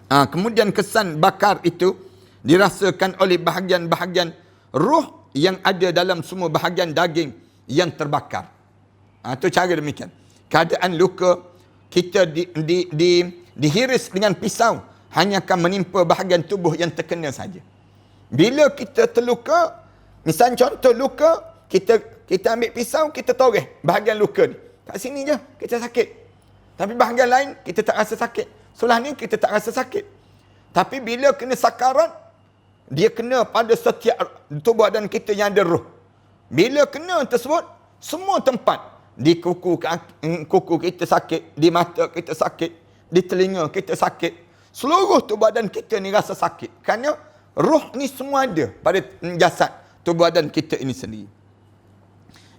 Kemudian kesan bakar itu dirasakan oleh bahagian-bahagian ruh yang ada dalam semua bahagian daging yang terbakar. Itu cara demikian. Keadaan luka, kita dihiris dengan pisau, hanya akan menimpa bahagian tubuh yang terkena saja. Bila kita terluka, misal contoh luka, kita ambil pisau, kita toreh bahagian luka ni. Kat sini je, kita sakit. Tapi bahagian lain, kita tak rasa sakit. Sebelah ni, kita tak rasa sakit. Tapi bila kena sakarat, dia kena pada setiap tubuh badan kita yang ada roh. Bila kena tersebut, semua tempat, di kuku kita sakit, di mata kita sakit, di telinga kita sakit. Seluruh tubuh badan kita ni rasa sakit. Kerana roh ni semua ada pada jasad tubuh badan kita ini sendiri.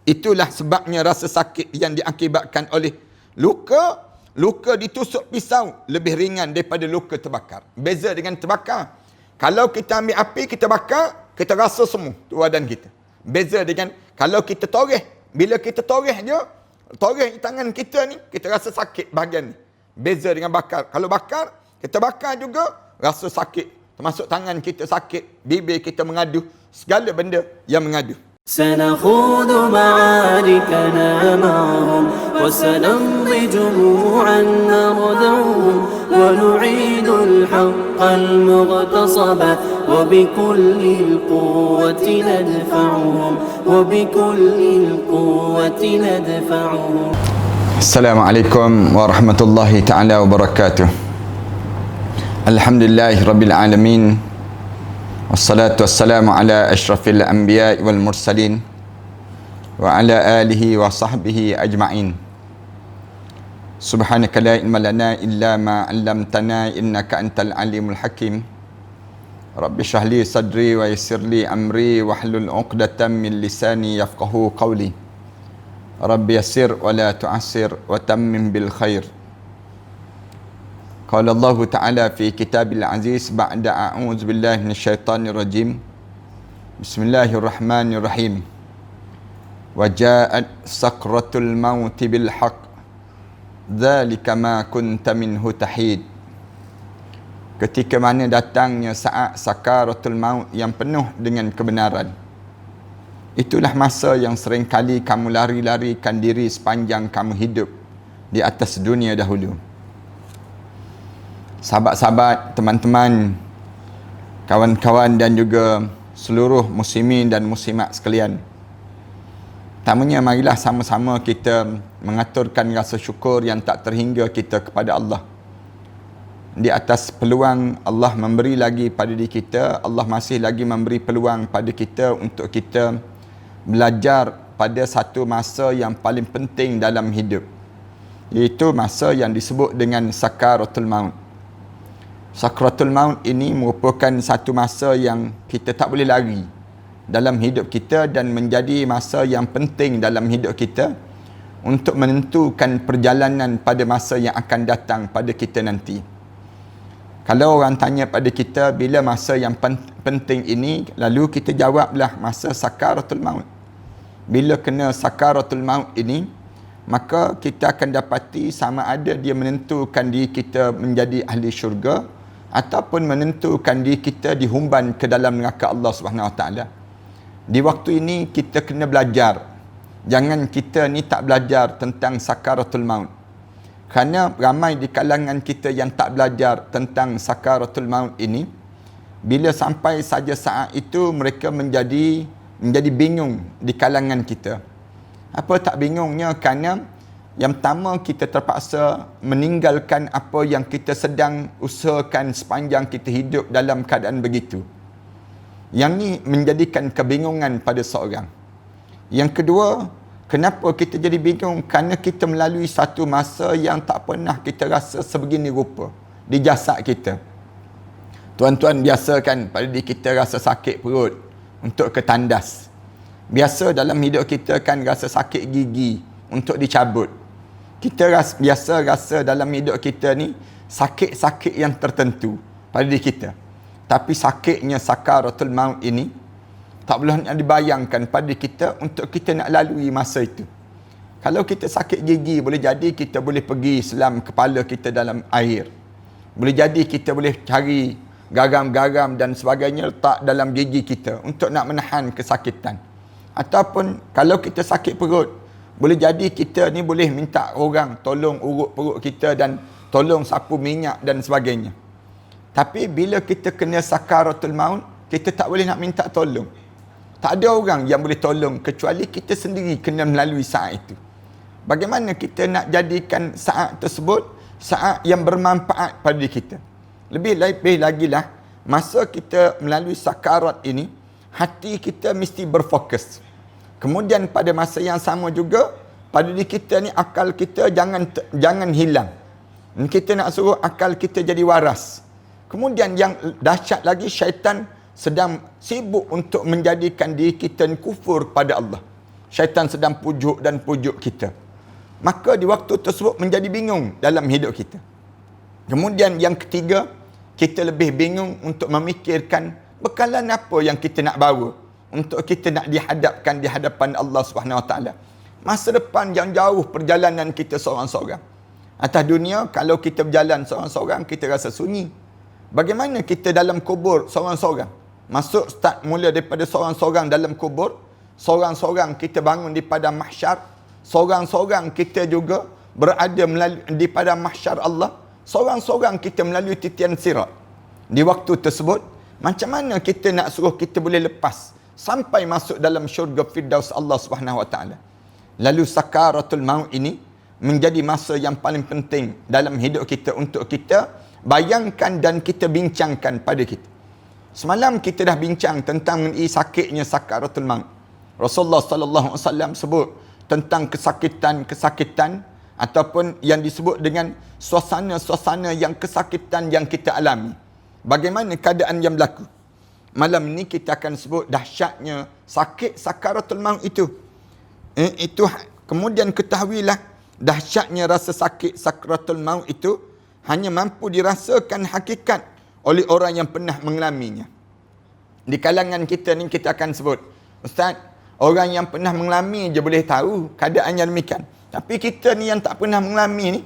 Itulah sebabnya rasa sakit yang diakibatkan oleh luka. Luka ditusuk pisau lebih ringan daripada luka terbakar. Beza dengan terbakar. Kalau kita ambil api, kita bakar, kita rasa semua tubuh badan kita. Beza dengan kalau kita toreh. Bila kita toreh je, toreh tangan kita ni, kita rasa sakit bahagian ni. Beza dengan bakar. Kalau bakar, kita bakar juga rasa sakit. Termasuk tangan kita sakit, bibir kita mengadu, segala benda yang mengadu. سنخوض معاركنا معهم وسنمضي جموعا نردعهم ونعيد الحق المغتصب وبكل القوة ندفعهم وبكل القوة ندفعهم. السلام عليكم ورحمة الله تعالى وبركاته. الحمد لله رب العالمين wassalatu wassalamu ala asyrafil anbiya wal mursalin wa ala alihi wa sahbihi ajma'in. Subhanaka la ilma lana illa ma 'allamtana innaka antal alimul hakim. Rabbi shrah li sadri wa yassir li amri wahlul 'uqdatam min lisani yafqahu qawli. Rabbi yassir wa la tu'assir wa tammim bil khair. Qala Allah Ta'ala fi kitabil aziz ba'da a'udzu billahi minasyaitonir rajim. Bismillahirrahmanirrahim. Wa ja'at sakratul maut bil haqq. Dzalika ma kunta minhu tahid. Ketika mana datangnya saat sakaratul maut yang penuh dengan kebenaran. Itulah masa yang sering kali kamu lari-larikan diri sepanjang kamu hidup di atas dunia dahulu. Sahabat-sahabat, teman-teman, kawan-kawan dan juga seluruh muslimin dan muslimat sekalian. Pertamanya, marilah sama-sama kita mengaturkan rasa syukur yang tak terhingga kita kepada Allah. Di atas peluang Allah memberi lagi pada diri kita, Allah masih lagi memberi peluang pada kita untuk kita belajar pada satu masa yang paling penting dalam hidup. Iaitu masa yang disebut dengan sakaratul maut. Sakratul maut ini merupakan satu masa yang kita tak boleh lari dalam hidup kita dan menjadi masa yang penting dalam hidup kita untuk menentukan perjalanan pada masa yang akan datang pada kita nanti. Kalau orang tanya pada kita bila masa yang penting ini, lalu kita jawablah masa sakaratul maut. Bila kena sakaratul maut ini, maka kita akan dapati sama ada dia menentukan diri kita menjadi ahli syurga ataupun menentukan diri kita dihumban ke dalam neraka Allah Subhanahu Wa Taala. Di waktu ini kita kena belajar. Jangan kita ni tak belajar tentang sakaratul maut. Kerana ramai di kalangan kita yang tak belajar tentang sakaratul maut ini, bila sampai saja saat itu mereka menjadi bingung di kalangan kita. Apa tak bingungnya? Kerana yang pertama, kita terpaksa meninggalkan apa yang kita sedang usahakan sepanjang kita hidup dalam keadaan begitu. Yang ni menjadikan kebingungan pada seorang. Yang kedua, kenapa kita jadi bingung? Kerana kita melalui satu masa yang tak pernah kita rasa sebegini rupa di jasad kita. Tuan-tuan biasa kan pada diri kita rasa sakit perut untuk ke tandas. Biasa dalam hidup kita kan rasa sakit gigi untuk dicabut. Kita biasa rasa dalam hidup kita ni sakit-sakit yang tertentu pada diri kita. Tapi sakitnya sakaratul maut ini tak boleh nak dibayangkan pada kita untuk kita nak lalui masa itu. Kalau kita sakit gigi, boleh jadi kita boleh pergi selam kepala kita dalam air. Boleh jadi kita boleh cari garam-garam dan sebagainya letak dalam gigi kita untuk nak menahan kesakitan. Ataupun kalau kita sakit perut, boleh jadi kita ni boleh minta orang tolong urut perut kita dan tolong sapu minyak dan sebagainya. Tapi bila kita kena sakaratul maut, kita tak boleh nak minta tolong. Tak ada orang yang boleh tolong kecuali kita sendiri kena melalui saat itu. Bagaimana kita nak jadikan saat tersebut saat yang bermanfaat pada diri kita? Lebih lagi lah, masa kita melalui sakarat ini, hati kita mesti berfokus. Kemudian pada masa yang sama juga, pada diri kita ni akal kita jangan hilang. Kita nak suruh akal kita jadi waras. Kemudian yang dahsyat lagi, syaitan sedang sibuk untuk menjadikan diri kita ni kufur pada Allah. Syaitan sedang pujuk dan pujuk kita. Maka di waktu tersebut menjadi bingung dalam hidup kita. Kemudian yang ketiga, kita lebih bingung untuk memikirkan bekalan apa yang kita nak bawa untuk kita nak dihadapkan di hadapan Allah Subhanahu Wa Taala. Masa depan yang jauh perjalanan kita seorang-seorang. Atas dunia, kalau kita berjalan seorang-seorang, kita rasa sunyi. Bagaimana kita dalam kubur seorang-seorang? Masuk start mula daripada seorang-seorang dalam kubur, seorang-seorang kita bangun di padang mahsyar, seorang-seorang kita juga berada di padang mahsyar Allah, seorang-seorang kita melalui titian sirat. Di waktu tersebut, macam mana kita nak suruh kita boleh lepas sampai masuk dalam syurga Firdaus Allah Subhanahu Wa Taala? Lalu sakaratul maut ini menjadi masa yang paling penting dalam hidup kita untuk kita bayangkan dan kita bincangkan pada kita. Semalam kita dah bincang tentang mengenai sakitnya sakaratul maut. Rasulullah sallallahu alaihi wasallam sebut tentang kesakitan ataupun yang disebut dengan suasana-suasana yang kesakitan yang kita alami. Bagaimana keadaan yang berlaku? Malam ini kita akan sebut dahsyatnya sakit sakaratul maut itu. Itu kemudian ketahuilah dahsyatnya rasa sakit sakaratul maut itu hanya mampu dirasakan hakikat oleh orang yang pernah mengalaminya. Di kalangan kita ni kita akan sebut, Ustaz, orang yang pernah mengalami je boleh tahu keadaan yang demikian. Tapi kita ni yang tak pernah mengalami ni,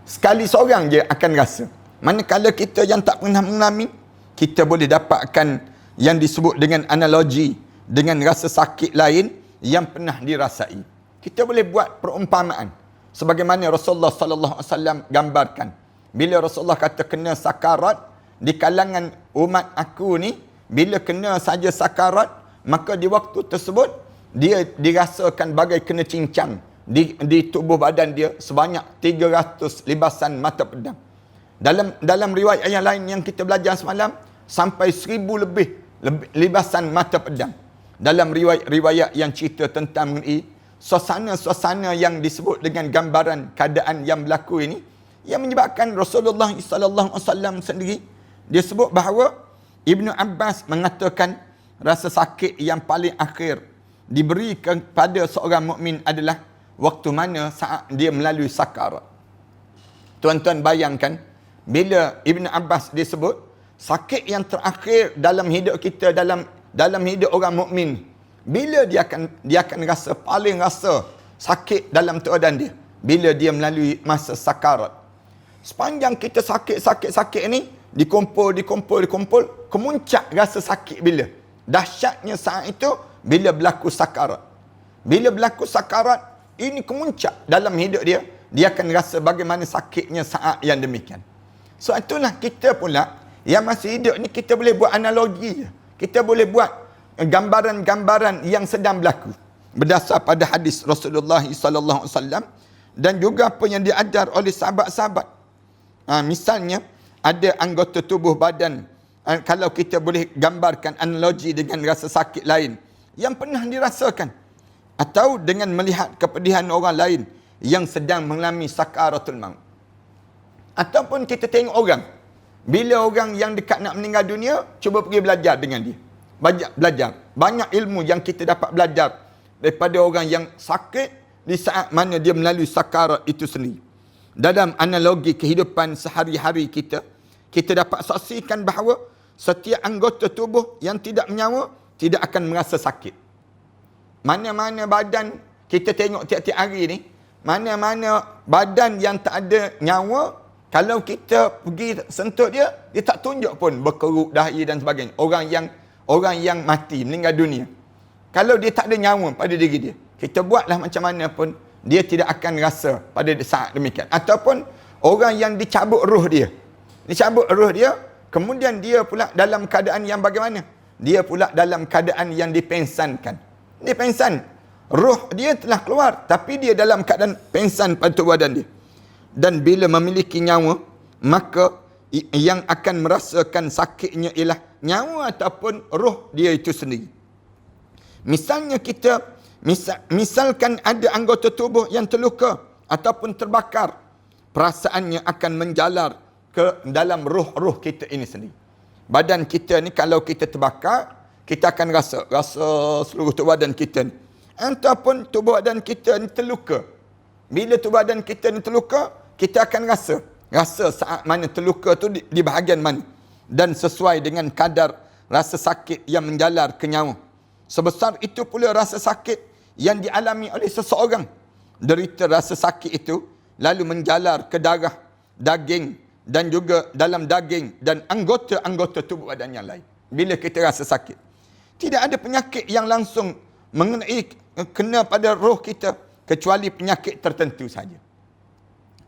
sekali seorang je akan rasa. Manakala kita yang tak pernah mengalami, kita boleh dapatkan yang disebut dengan analogi, dengan rasa sakit lain yang pernah dirasai. Kita boleh buat perumpamaan. Sebagaimana Rasulullah sallallahu alaihi wasallam gambarkan. Bila Rasulullah kata kena sakarat, di kalangan umat aku ni, bila kena saja sakarat, maka di waktu tersebut, dia dirasakan bagai kena cincang di tubuh badan dia sebanyak 300 libasan mata pedang. Dalam riwayat yang lain yang kita belajar semalam, sampai 1000 lebih libasan mata pedang. Dalam riwayat yang cerita tentang mengenai suasana-suasana yang disebut dengan gambaran keadaan yang berlaku ini, yang menyebabkan Rasulullah sallallahu alaihi wasallam sendiri, dia sebut bahawa Ibnu Abbas mengatakan rasa sakit yang paling akhir diberi kepada seorang mukmin adalah waktu mana saat dia melalui sakarat. Tuan-tuan bayangkan, bila Ibnu Abbas disebut sakit yang terakhir dalam hidup kita, dalam hidup orang mukmin, bila dia akan rasa paling rasa sakit dalam keadaan dia, bila dia melalui masa sakarat. Sepanjang kita sakit ni, dikumpul, kemuncak rasa sakit bila? Dahsyatnya saat itu, bila berlaku sakarat. Bila berlaku sakarat, ini kemuncak dalam hidup dia, dia akan rasa bagaimana sakitnya saat yang demikian. So itulah kita pula, yang masih hidup ni kita boleh buat analogi. Kita boleh buat gambaran-gambaran yang sedang berlaku. Berdasar pada hadis Rasulullah SAW dan juga apa yang diajar oleh sahabat-sahabat. Misalnya, ada anggota tubuh badan, kalau kita boleh gambarkan analogi dengan rasa sakit lain yang pernah dirasakan, atau dengan melihat kepedihan orang lain yang sedang mengalami sakaratul maut. Ataupun kita tengok orang, bila orang yang dekat nak meninggal dunia, cuba pergi belajar dengan dia. Belajar. Banyak ilmu yang kita dapat belajar daripada orang yang sakit di saat mana dia melalui sakarat itu sendiri. Dalam analogi kehidupan sehari-hari kita dapat saksikan bahawa setiap anggota tubuh yang tidak menyawa tidak akan merasa sakit. Mana-mana badan kita tengok tiap-tiap hari ni, mana-mana badan yang tak ada nyawa, Kalau kita pergi sentuh dia, dia tak tunjuk pun berkerut dahi dan sebagainya. Orang yang mati, meninggal dunia. Kalau dia tak ada nyawa pada diri dia, kita buatlah macam mana pun, dia tidak akan rasa pada saat demikian. Ataupun orang yang dicabut roh dia. Dicabut roh dia, kemudian dia pula dalam keadaan yang bagaimana? Dia pula dalam keadaan yang dipensankan. Dia pensan. Roh dia telah keluar, tapi dia dalam keadaan pensan pada tubuh badan dia. Dan bila memiliki nyawa, maka yang akan merasakan sakitnya ialah nyawa ataupun roh dia itu sendiri. Misalnya misalkan ada anggota tubuh yang terluka ataupun terbakar, perasaannya akan menjalar ke dalam roh kita ini sendiri. Badan kita ni kalau kita terbakar, kita akan rasa seluruh tubuh badan kita ni. Ataupun tubuh badan kita ni terluka. Bila tubuh badan kita ni terluka, kita akan rasa saat mana terluka tu di bahagian mana. Dan sesuai dengan kadar rasa sakit yang menjalar ke nyawa. Sebesar itu pula rasa sakit yang dialami oleh seseorang. Derita rasa sakit itu lalu menjalar ke darah, daging dan juga dalam daging dan anggota-anggota tubuh badan yang lain. Bila kita rasa sakit. Tidak ada penyakit yang langsung kena pada roh kita kecuali penyakit tertentu saja.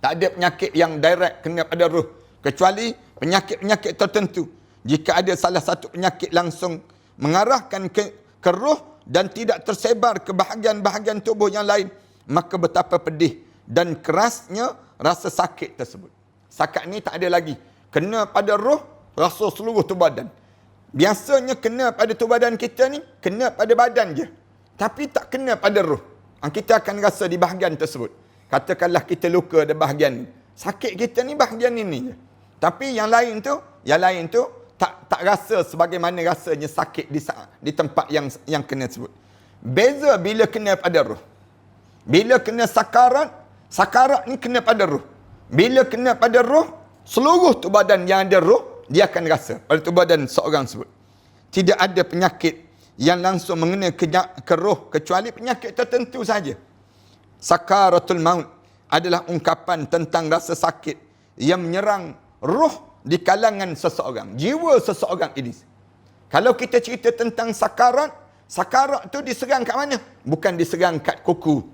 Tak ada penyakit yang direct kena pada roh kecuali penyakit-penyakit tertentu. Jika ada salah satu penyakit langsung mengarahkan ke roh dan tidak tersebar ke bahagian-bahagian tubuh yang lain, maka betapa pedih dan kerasnya rasa sakit tersebut. Sakat ni tak ada lagi kena pada roh, rasa seluruh tubuh badan. Biasanya kena pada tubuh badan kita ni, kena pada badan je. Tapi tak kena pada roh. Kita akan rasa di bahagian tersebut. Katakanlah kita luka di bahagian ni. Sakit kita ni bahagian ini je. Tapi yang lain tu tak rasa sebagaimana rasanya sakit di tempat yang kena sebut. Beza bila kena pada roh. Bila kena sakarat ni kena pada roh. Bila kena pada roh, seluruh tubuh badan yang ada roh, dia akan rasa pada tubuh badan seorang sebut. Tidak ada penyakit yang langsung mengena ke roh kecuali penyakit tertentu saja. Sakaratul maut adalah ungkapan tentang rasa sakit yang menyerang roh di kalangan seseorang, jiwa seseorang ini. Kalau kita cerita tentang sakarat tu diserang kat mana? Bukan diserang kat kuku.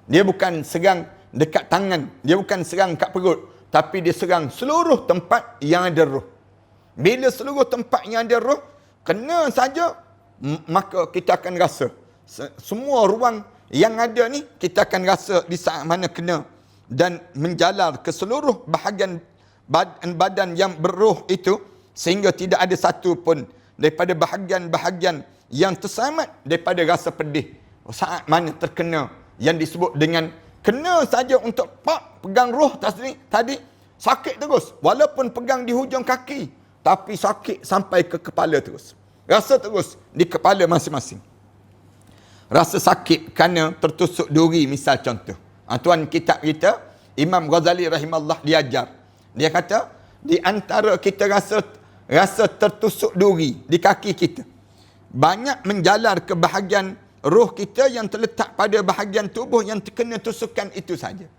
Dia bukan serang dekat tangan, dia bukan serang kat perut, tapi dia serang seluruh tempat yang ada roh. Bila seluruh tempat yang ada roh kena saja, maka kita akan rasa semua ruang yang ada ni kita akan rasa di saat mana kena dan menjalar ke seluruh bahagian badan yang berroh itu, sehingga tidak ada satu pun daripada bahagian-bahagian yang terselamat daripada rasa pedih saat mana terkena yang disebut dengan kena saja untuk pegang roh tadi sakit terus, walaupun pegang di hujung kaki tapi sakit sampai ke kepala terus, rasa terus di kepala masing-masing. Rasa sakit kerana tertusuk duri misal contoh. Tuan kitab kita Imam Ghazali rahimahullah diajar. Dia kata di antara kita rasa tertusuk duri di kaki kita, banyak menjalar ke bahagian roh kita yang terletak pada bahagian tubuh yang terkena tusukan itu saja.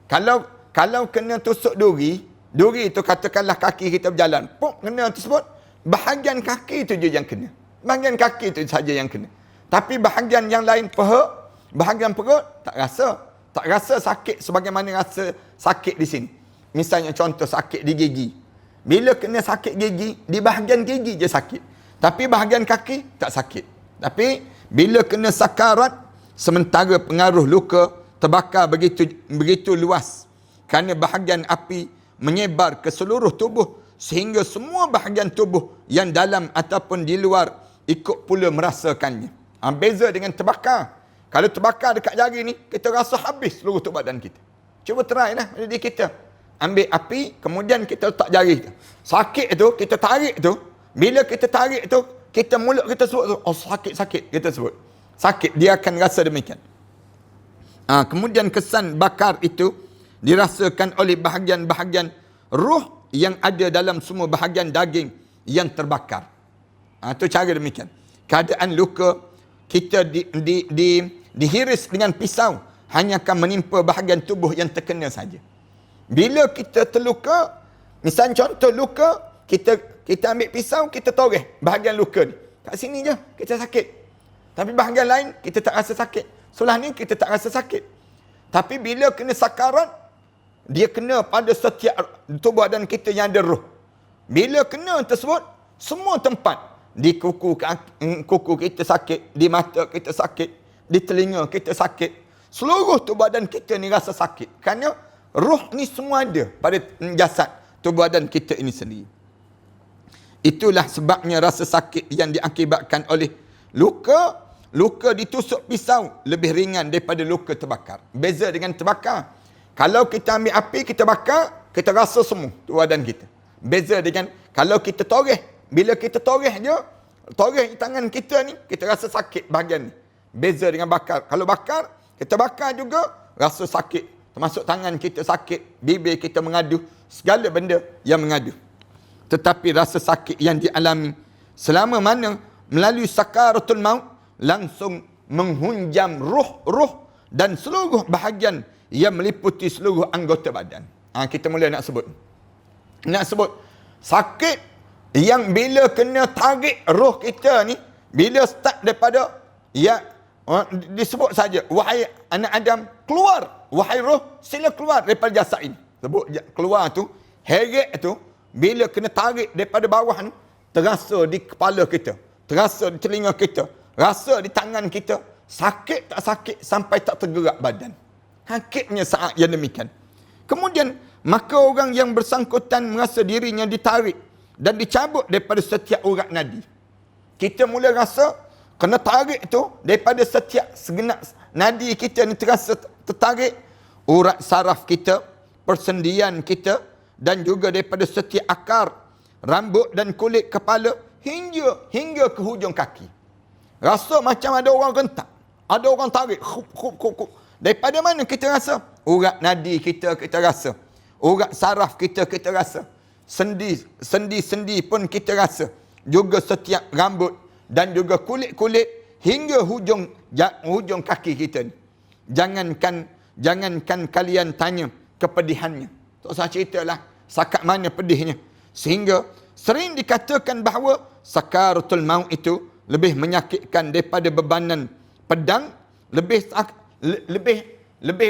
Kalau kena tusuk duri itu katakanlah kaki kita berjalan, kena tersebut, bahagian kaki itu je yang kena. Bahagian kaki itu saja yang kena. Tapi bahagian yang lain, bahagian perut, tak rasa sakit sebagaimana rasa sakit di sini. Misalnya contoh sakit di gigi. Bila kena sakit gigi, di bahagian gigi je sakit. Tapi bahagian kaki tak sakit. Tapi bila kena sakarat, sementara pengaruh luka terbakar begitu luas. Kerana bahagian api menyebar ke seluruh tubuh, sehingga semua bahagian tubuh yang dalam ataupun di luar ikut pula merasakannya. Beza dengan terbakar. Kalau terbakar dekat jari ni, kita rasa habis seluruh tubuh badan kita. Cuba try lah diri kita. Ambil api, kemudian kita letak jari kita. Sakit tu, kita tarik tu. Bila kita tarik tu, kita mulut kita sebut, oh sakit, kita sebut. Sakit, dia akan rasa demikian. Kemudian kesan bakar itu dirasakan oleh bahagian-bahagian roh yang ada dalam semua bahagian daging yang terbakar. Itu cara demikian. Keadaan luka, kita dihiris dengan pisau hanya akan menimpa bahagian tubuh yang terkena saja. Bila kita terluka, misal contoh luka, kita ambil pisau, kita toreh bahagian luka ni. Kat sini je kita sakit. Tapi bahagian lain kita tak rasa sakit. Sebelah ni kita tak rasa sakit. Tapi bila kena sakarat, dia kena pada setiap tubuh badan kita yang ada roh. Bila kena tersebut, semua tempat, di kuku kita sakit, di mata kita sakit, di telinga kita sakit, seluruh tubuh badan kita ni rasa sakit. Kerana roh ni semua ada pada jasad tubuh badan kita ini sendiri. Itulah sebabnya rasa sakit yang diakibatkan oleh luka. Luka ditusuk pisau lebih ringan daripada luka terbakar. Beza dengan terbakar. Kalau kita ambil api, kita bakar, kita rasa semua tubuh badan kita. Beza dengan kalau kita toreh. Bila kita toreh je, toreh tangan kita ni, kita rasa sakit bahagian ni. Beza dengan bakar. Kalau bakar, kita bakar juga rasa sakit. Termasuk tangan kita sakit, bibir kita mengadu, segala benda yang mengadu. Tetapi rasa sakit yang dialami selama mana melalui sakaratul maut langsung menghunjam roh dan seluruh bahagian yang meliputi seluruh anggota badan. Kita mula nak sebut sakit yang bila kena tarik roh kita ni, bila start daripada disebut saja, wahai anak Adam, keluar, wahai roh, sila keluar daripada jasad ini. Sebut keluar tu, heret tu, bila kena tarik daripada bawah ni, terasa di kepala kita, terasa di telinga kita, rasa di tangan kita, sakit tak sakit sampai tak tergerak badan. Sakitnya saat yang demikian. Kemudian, maka orang yang bersangkutan merasa dirinya ditarik dan dicabut daripada setiap urat nadi. Kita mula rasa kena tarik tu daripada setiap segenap nadi kita ni terasa tertarik. Urat saraf kita, persendian kita dan juga daripada setiap akar, rambut dan kulit kepala hingga ke hujung kaki. Rasa macam ada orang rentak, ada orang tarik. Daripada mana kita rasa? Urat nadi kita rasa. Urat saraf kita rasa. Sendi pun kita rasa. Juga setiap rambut dan juga kulit-kulit hingga hujung kaki kita ni. Jangankan kalian tanya kepedihannya. Tak usah ceritalah sakat mana pedihnya. Sehingga sering dikatakan bahawa sakaratul maut itu lebih menyakitkan daripada bebanan pedang, lebih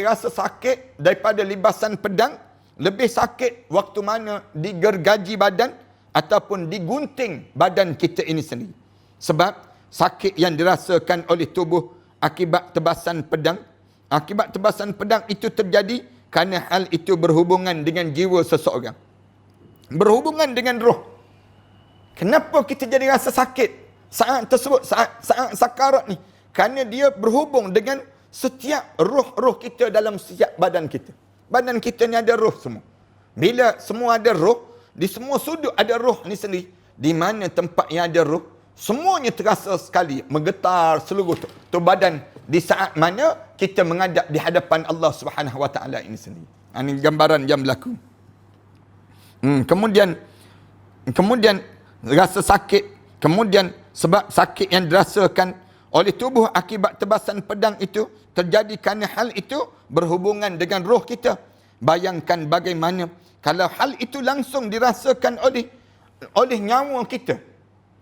rasa sakit daripada libasan pedang, lebih sakit waktu mana digergaji badan ataupun digunting badan kita ini sendiri. Sebab sakit yang dirasakan oleh tubuh akibat tebasan pedang itu terjadi kerana hal itu berhubungan dengan jiwa seseorang, berhubungan dengan roh. Kenapa kita jadi rasa sakit saat tersebut, saat sakarat ni? Kerana dia berhubung dengan setiap roh-roh kita dalam setiap badan kita. Badan kita ni ada roh semua. Bila semua ada roh, di semua sudut ada roh ni sendiri. Di mana tempat yang ada roh, semuanya terasa sekali menggetar seluruh tu badan di saat mana kita menghadap di hadapan Allah Subhanahu Wa Taala ini sendiri. Ini gambaran yang berlaku. Kemudian rasa sakit. Kemudian sebab sakit yang dirasakan oleh tubuh akibat tebasan pedang itu terjadi kerana hal itu berhubungan dengan roh kita. Bayangkan bagaimana kalau hal itu langsung dirasakan oleh nyawa kita.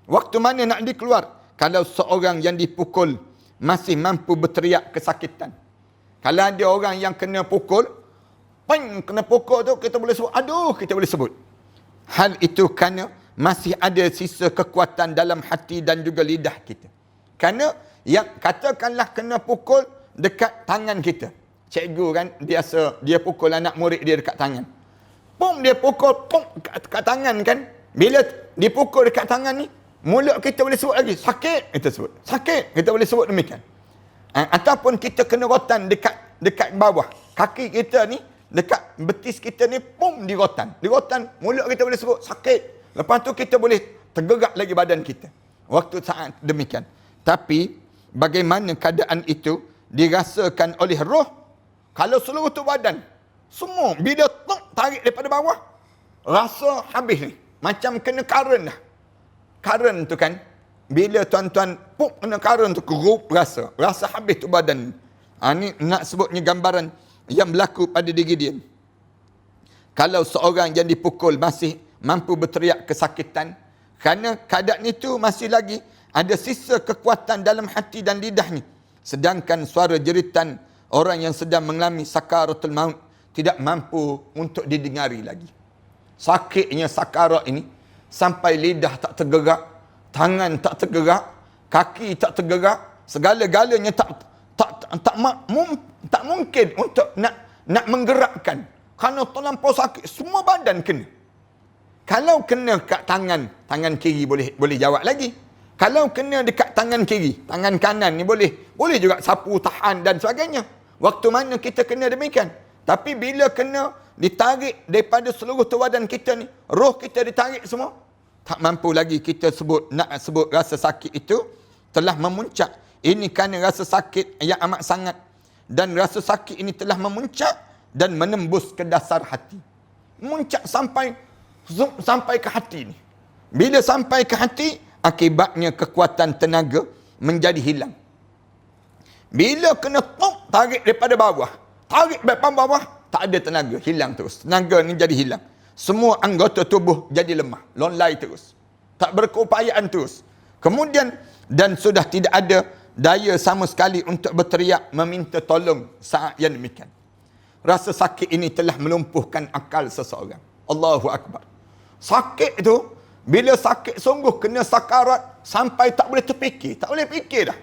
Waktu mana nak dikeluar? Kalau seorang yang dipukul masih mampu berteriak kesakitan. Kalau ada orang yang kena pukul, kena pukul tu kita boleh sebut, aduh, kita boleh sebut. Hal itu kerana masih ada sisa kekuatan dalam hati dan juga lidah kita. Kerana yang katakanlah kena pukul dekat tangan kita. Cikgu kan biasa dia pukul anak murid dia dekat tangan. Dia pukul dekat tangan kan. Bila dipukul dekat tangan ni, mulut kita boleh sebut lagi sakit, kita sebut. Sakit, kita boleh sebut demikian. Ataupun kita kena rotan dekat bawah. Kaki kita ni, dekat betis kita ni, di rotan. Di rotan, mulut kita boleh sebut sakit. Lepas tu kita boleh tergerak lagi badan kita. Waktu saat demikian. Tapi, bagaimana keadaan itu dirasakan oleh roh? Kalau seluruh tu badan, semua, bila tarik daripada bawah, rasa habis ni. Macam kena current dah. Current tu kan, bila tuan-tuan kena current tu, kerup rasa habis tu badan. Ni nak sebutnya gambaran yang berlaku pada diri dia. Kalau seorang yang dipukul masih mampu berteriak kesakitan, kerana keadaan itu masih lagi ada sisa kekuatan dalam hati dan lidahnya. Sedangkan suara jeritan orang yang sedang mengalami sakaratul maut tidak mampu untuk didengari lagi. Sakitnya sakarat ini sampai lidah tak tergerak, tangan tak tergerak, kaki tak tergerak, segala-galanya tak mungkin untuk nak menggerakkan. Kerana terlampau sakit, semua badan kena. Kalau kena kat tangan kiri boleh jawab lagi. Kalau kena dekat tangan kiri, tangan kanan ni boleh juga sapu, tahan dan sebagainya. Waktu mana kita kena demikian. Tapi bila kena ditarik daripada seluruh badan kita ni, roh kita ditarik semua, tak mampu lagi kita nak sebut rasa sakit itu telah memuncak. Ini kerana rasa sakit yang amat sangat. Dan rasa sakit ini telah memuncak dan menembus ke dasar hati. Memuncak sampai ke hati ni. Bila sampai ke hati, akibatnya kekuatan tenaga menjadi hilang. Bila kena tarik daripada bawah, tak ada tenaga, hilang terus. Tenaga ni jadi hilang. Semua anggota tubuh jadi lemah, lonlai terus. Tak berkeupayaan terus. Kemudian, dan sudah tidak ada daya sama sekali untuk berteriak meminta tolong saat yang demikian. Rasa sakit ini telah melumpuhkan akal seseorang. Allahu Akbar. Sakit itu, bila sakit sungguh kena sakarat sampai tak boleh terfikir. Tak boleh fikir dah.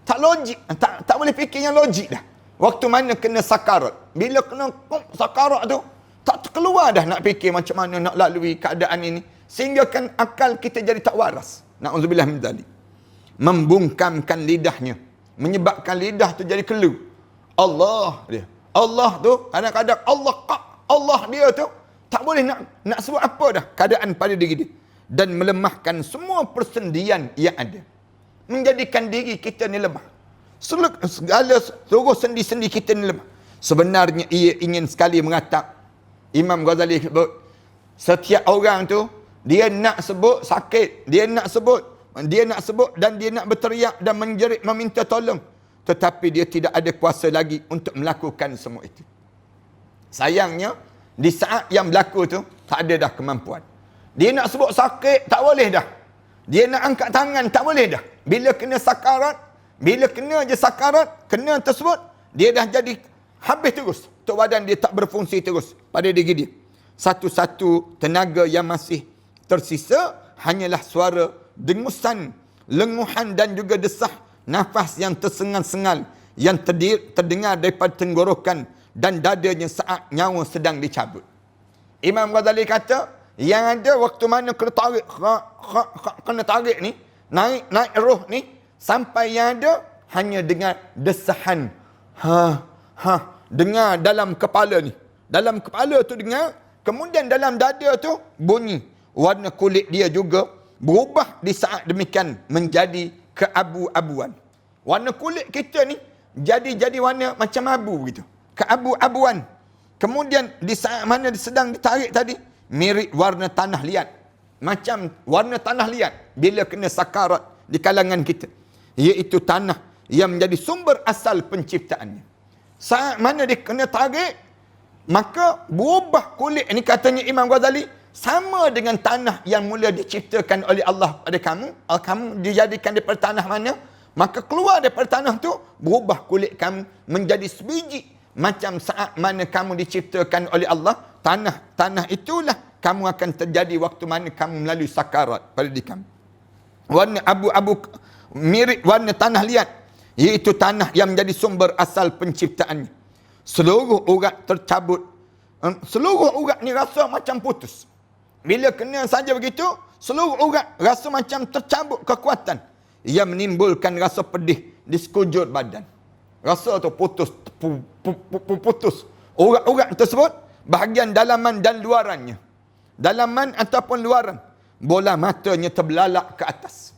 Tak logik. Tak boleh fikir yang logik dah. Waktu mana kena sakarat. Bila kena sakarat tu, tak terkeluar dah nak fikir macam mana nak lalui keadaan ini. Sehingga kan akal kita jadi tak waras. Na'udzubillah min dzalik. Membungkamkan lidahnya. Menyebabkan lidah tu jadi kelu. Allah dia. Allah tu kadang-kadang Allah dia tu tak boleh nak sebut apa dah keadaan pada diri dia. Dan melemahkan semua persendian yang ada. Menjadikan diri kita ni lemah. Segala seluruh sendi-sendi kita ni lemah. Sebenarnya ia ingin sekali mengatakan, Imam Ghazali sebut, setiap orang tu dia nak sebut sakit, dia nak sebut dan dia nak berteriak dan menjerit meminta tolong. Tetapi dia tidak ada kuasa lagi untuk melakukan semua itu. Sayangnya, di saat yang berlaku tu, tak ada dah kemampuan. Dia nak sebut sakit, tak boleh dah. Dia nak angkat tangan, tak boleh dah. Bila kena sakarat, bila kena je sakarat, kena tersebut, dia dah jadi habis terus. Tok badan dia tak berfungsi terus pada diri dia. Satu-satu tenaga yang masih tersisa, hanyalah suara dengusan, lenguhan dan juga desah nafas yang tersengal-sengal yang terdengar daripada tenggorokan dan dadanya saat nyawa sedang dicabut. Imam Ghazali kata, yang ada waktu mana kena tarik ni, naik roh ni, sampai yang ada hanya dengar desahan. Dengar dalam kepala ni. Dalam kepala tu dengar, kemudian dalam dada tu bunyi. Warna kulit dia juga berubah di saat demikian menjadi keabu-abuan. Warna kulit kita ni jadi warna macam abu gitu. Keabu-abuan. Kemudian di saat mana sedang ditarik tadi, mirip warna tanah liat. Macam warna tanah liat bila kena sakarat di kalangan kita. Iaitu tanah yang menjadi sumber asal penciptaannya. Saat mana dia kena tarik, maka berubah kulit ni, katanya Imam Ghazali, sama dengan tanah yang mula diciptakan oleh Allah pada kamu. Kamu dijadikan daripada tanah mana, maka keluar daripada tanah tu, berubah kulit kamu menjadi sebiji. Macam saat mana kamu diciptakan oleh Allah, tanah itulah kamu akan terjadi waktu mana kamu melalui sakarat pada diri kamu. Warna abu-abu mirip warna tanah liat, iaitu tanah yang menjadi sumber asal penciptaannya. Seluruh urat tercabut. Seluruh urat ni rasa macam putus. Bila kena saja begitu, seluruh urat rasa macam tercabut kekuatan. Ia menimbulkan rasa pedih di sekujur badan. Rasa tu putus. Urat-urat tersebut, bahagian dalaman dan luarannya. Dalaman ataupun luaran. Bola matanya terbelalak ke atas.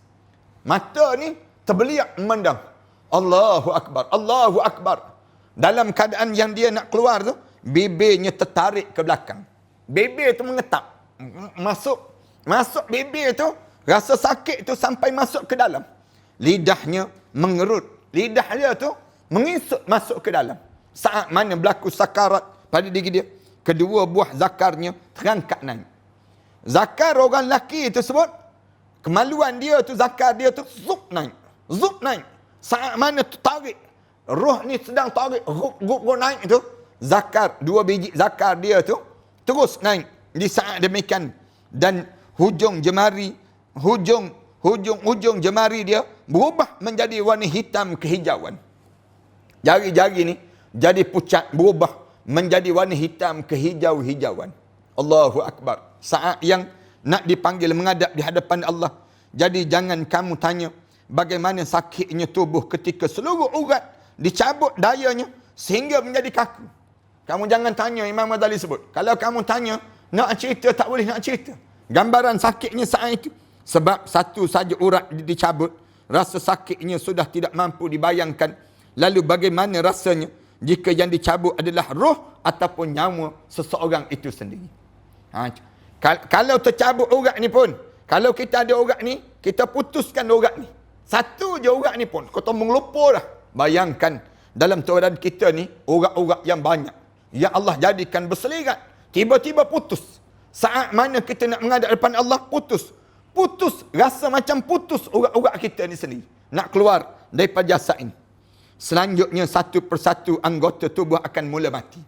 Mata ni terbeliak memandang. Allahu Akbar, Allahu Akbar. Dalam keadaan yang dia nak keluar tu, bibirnya tertarik ke belakang. Bibir tu mengetap. Masuk bibir tu, rasa sakit tu sampai masuk ke dalam. Lidahnya mengerut. Lidah dia tu mengisut masuk ke dalam. Saat mana berlaku sakarat pada diri dia. kedua buah zakarnya terangkat naik. Zakar orang lelaki tersebut, kemaluan dia tu, zakar dia tu zup naik. Zup naik. Saat mana tu tarik, roh ni sedang tarik, rup naik tu, zakar, 2 biji zakar dia tu terus naik di saat demikian. Dan hujung jemari jemari dia berubah menjadi warna hitam kehijauan. Jari-jari ni jadi pucat, berubah menjadi warna hitam kehijau-hijauan. Allahu Akbar. Saat yang nak dipanggil menghadap di hadapan Allah. Jadi jangan kamu tanya bagaimana sakitnya tubuh ketika seluruh urat dicabut dayanya sehingga menjadi kaku. Kamu jangan tanya, Imam Ghazali sebut. Kalau kamu tanya, nak cerita tak boleh nak cerita. Gambaran sakitnya saat itu. Sebab satu saja urat dicabut, rasa sakitnya sudah tidak mampu dibayangkan. Lalu bagaimana rasanya jika yang dicabut adalah roh ataupun nyawa seseorang itu sendiri. Kalau tercabut urat ni pun, kalau kita ada urat ni, kita putuskan urat ni. Satu je urat ni pun, kau mengelupa dah. Bayangkan dalam keadaan kita ni, urat-urat yang banyak. Ya Allah jadikan berselirat. Tiba-tiba putus. Saat mana kita nak menghadap depan Allah, putus. Putus, rasa macam putus urat-urat kita ni sendiri. Nak keluar daripada jasad ini. Selanjutnya satu persatu anggota tubuh akan mula mati.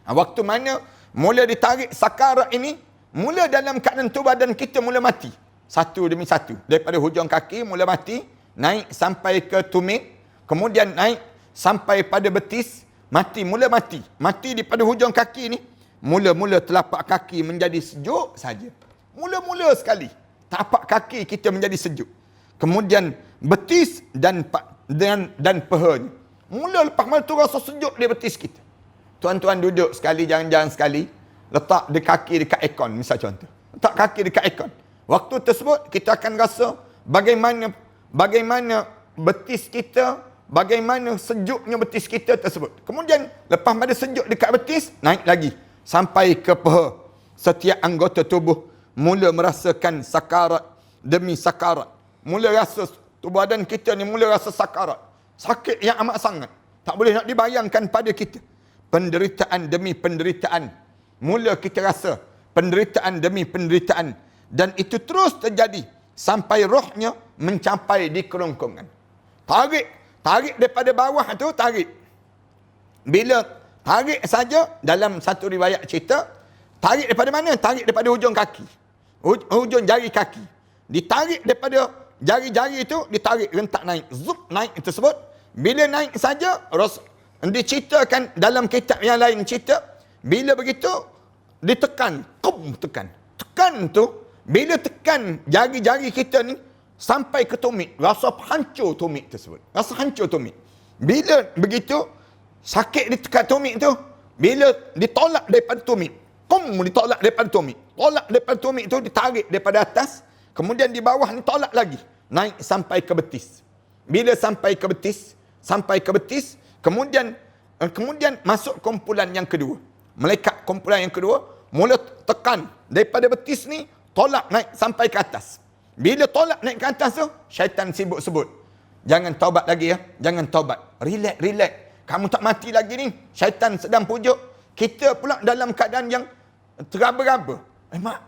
Waktu mana mula ditarik sakarat ini, mula dalam keadaan tubuh badan kita mula mati. Satu demi satu. Daripada hujung kaki mula mati, naik sampai ke tumit, kemudian naik sampai pada betis, mati, mula mati. Mati daripada hujung kaki ni, mula-mula telapak kaki menjadi sejuk saja. Mula-mula sekali, tapak kaki kita menjadi sejuk. Kemudian betis dan pahanya. Mula lepas mana tu rasa sejuk di betis kita. Tuan-tuan duduk sekali, jangan-jangan sekali, letak di kaki dekat aircon, misal contoh. Letak kaki dekat aircon. Waktu tersebut, kita akan rasa bagaimana betis kita, bagaimana sejuknya betis kita tersebut. Kemudian, lepas pada sejuk dekat betis, naik lagi. Sampai ke paha. Setiap anggota tubuh mula merasakan sakarat demi sakarat. Mula rasa, tubuh badan kita ni mula rasa sakarat. Sakit yang amat sangat. Tak boleh nak dibayangkan pada kita. Penderitaan demi penderitaan. Mula kita rasa penderitaan demi penderitaan. Dan itu terus terjadi sampai rohnya mencapai di kerongkongan. Tarik daripada bawah tu, tarik. Bila tarik saja, dalam satu riwayat cerita, tarik daripada mana? Tarik daripada hujung kaki. Hujung jari kaki. Ditarik daripada jari-jari itu, ditarik rentak naik. Zup naik tersebut. Bila naik saja, diceritakan dalam kitab yang lain cerita, bila begitu, ditekan. Tekan tu, bila tekan jari-jari kita ni, sampai ke tumit. Rasa hancur tumit tersebut. Rasa hancur tumit. Bila begitu, sakit ditekan tumit tu, bila ditolak daripada tumit. Ditolak daripada tumit. Tolak daripada tumit tu, ditarik daripada atas. Kemudian di bawah ni tolak lagi. Naik sampai ke betis. Bila sampai ke betis, kemudian masuk kumpulan yang kedua. Melekat kumpulan yang kedua, mula tekan daripada betis ni, tolak naik sampai ke atas. Bila tolak naik ke atas tu, syaitan sibuk sebut. Jangan taubat lagi ya. Jangan taubat. Relax. Kamu tak mati lagi ni. Syaitan sedang pujuk. Kita pula dalam keadaan yang teraba-raba.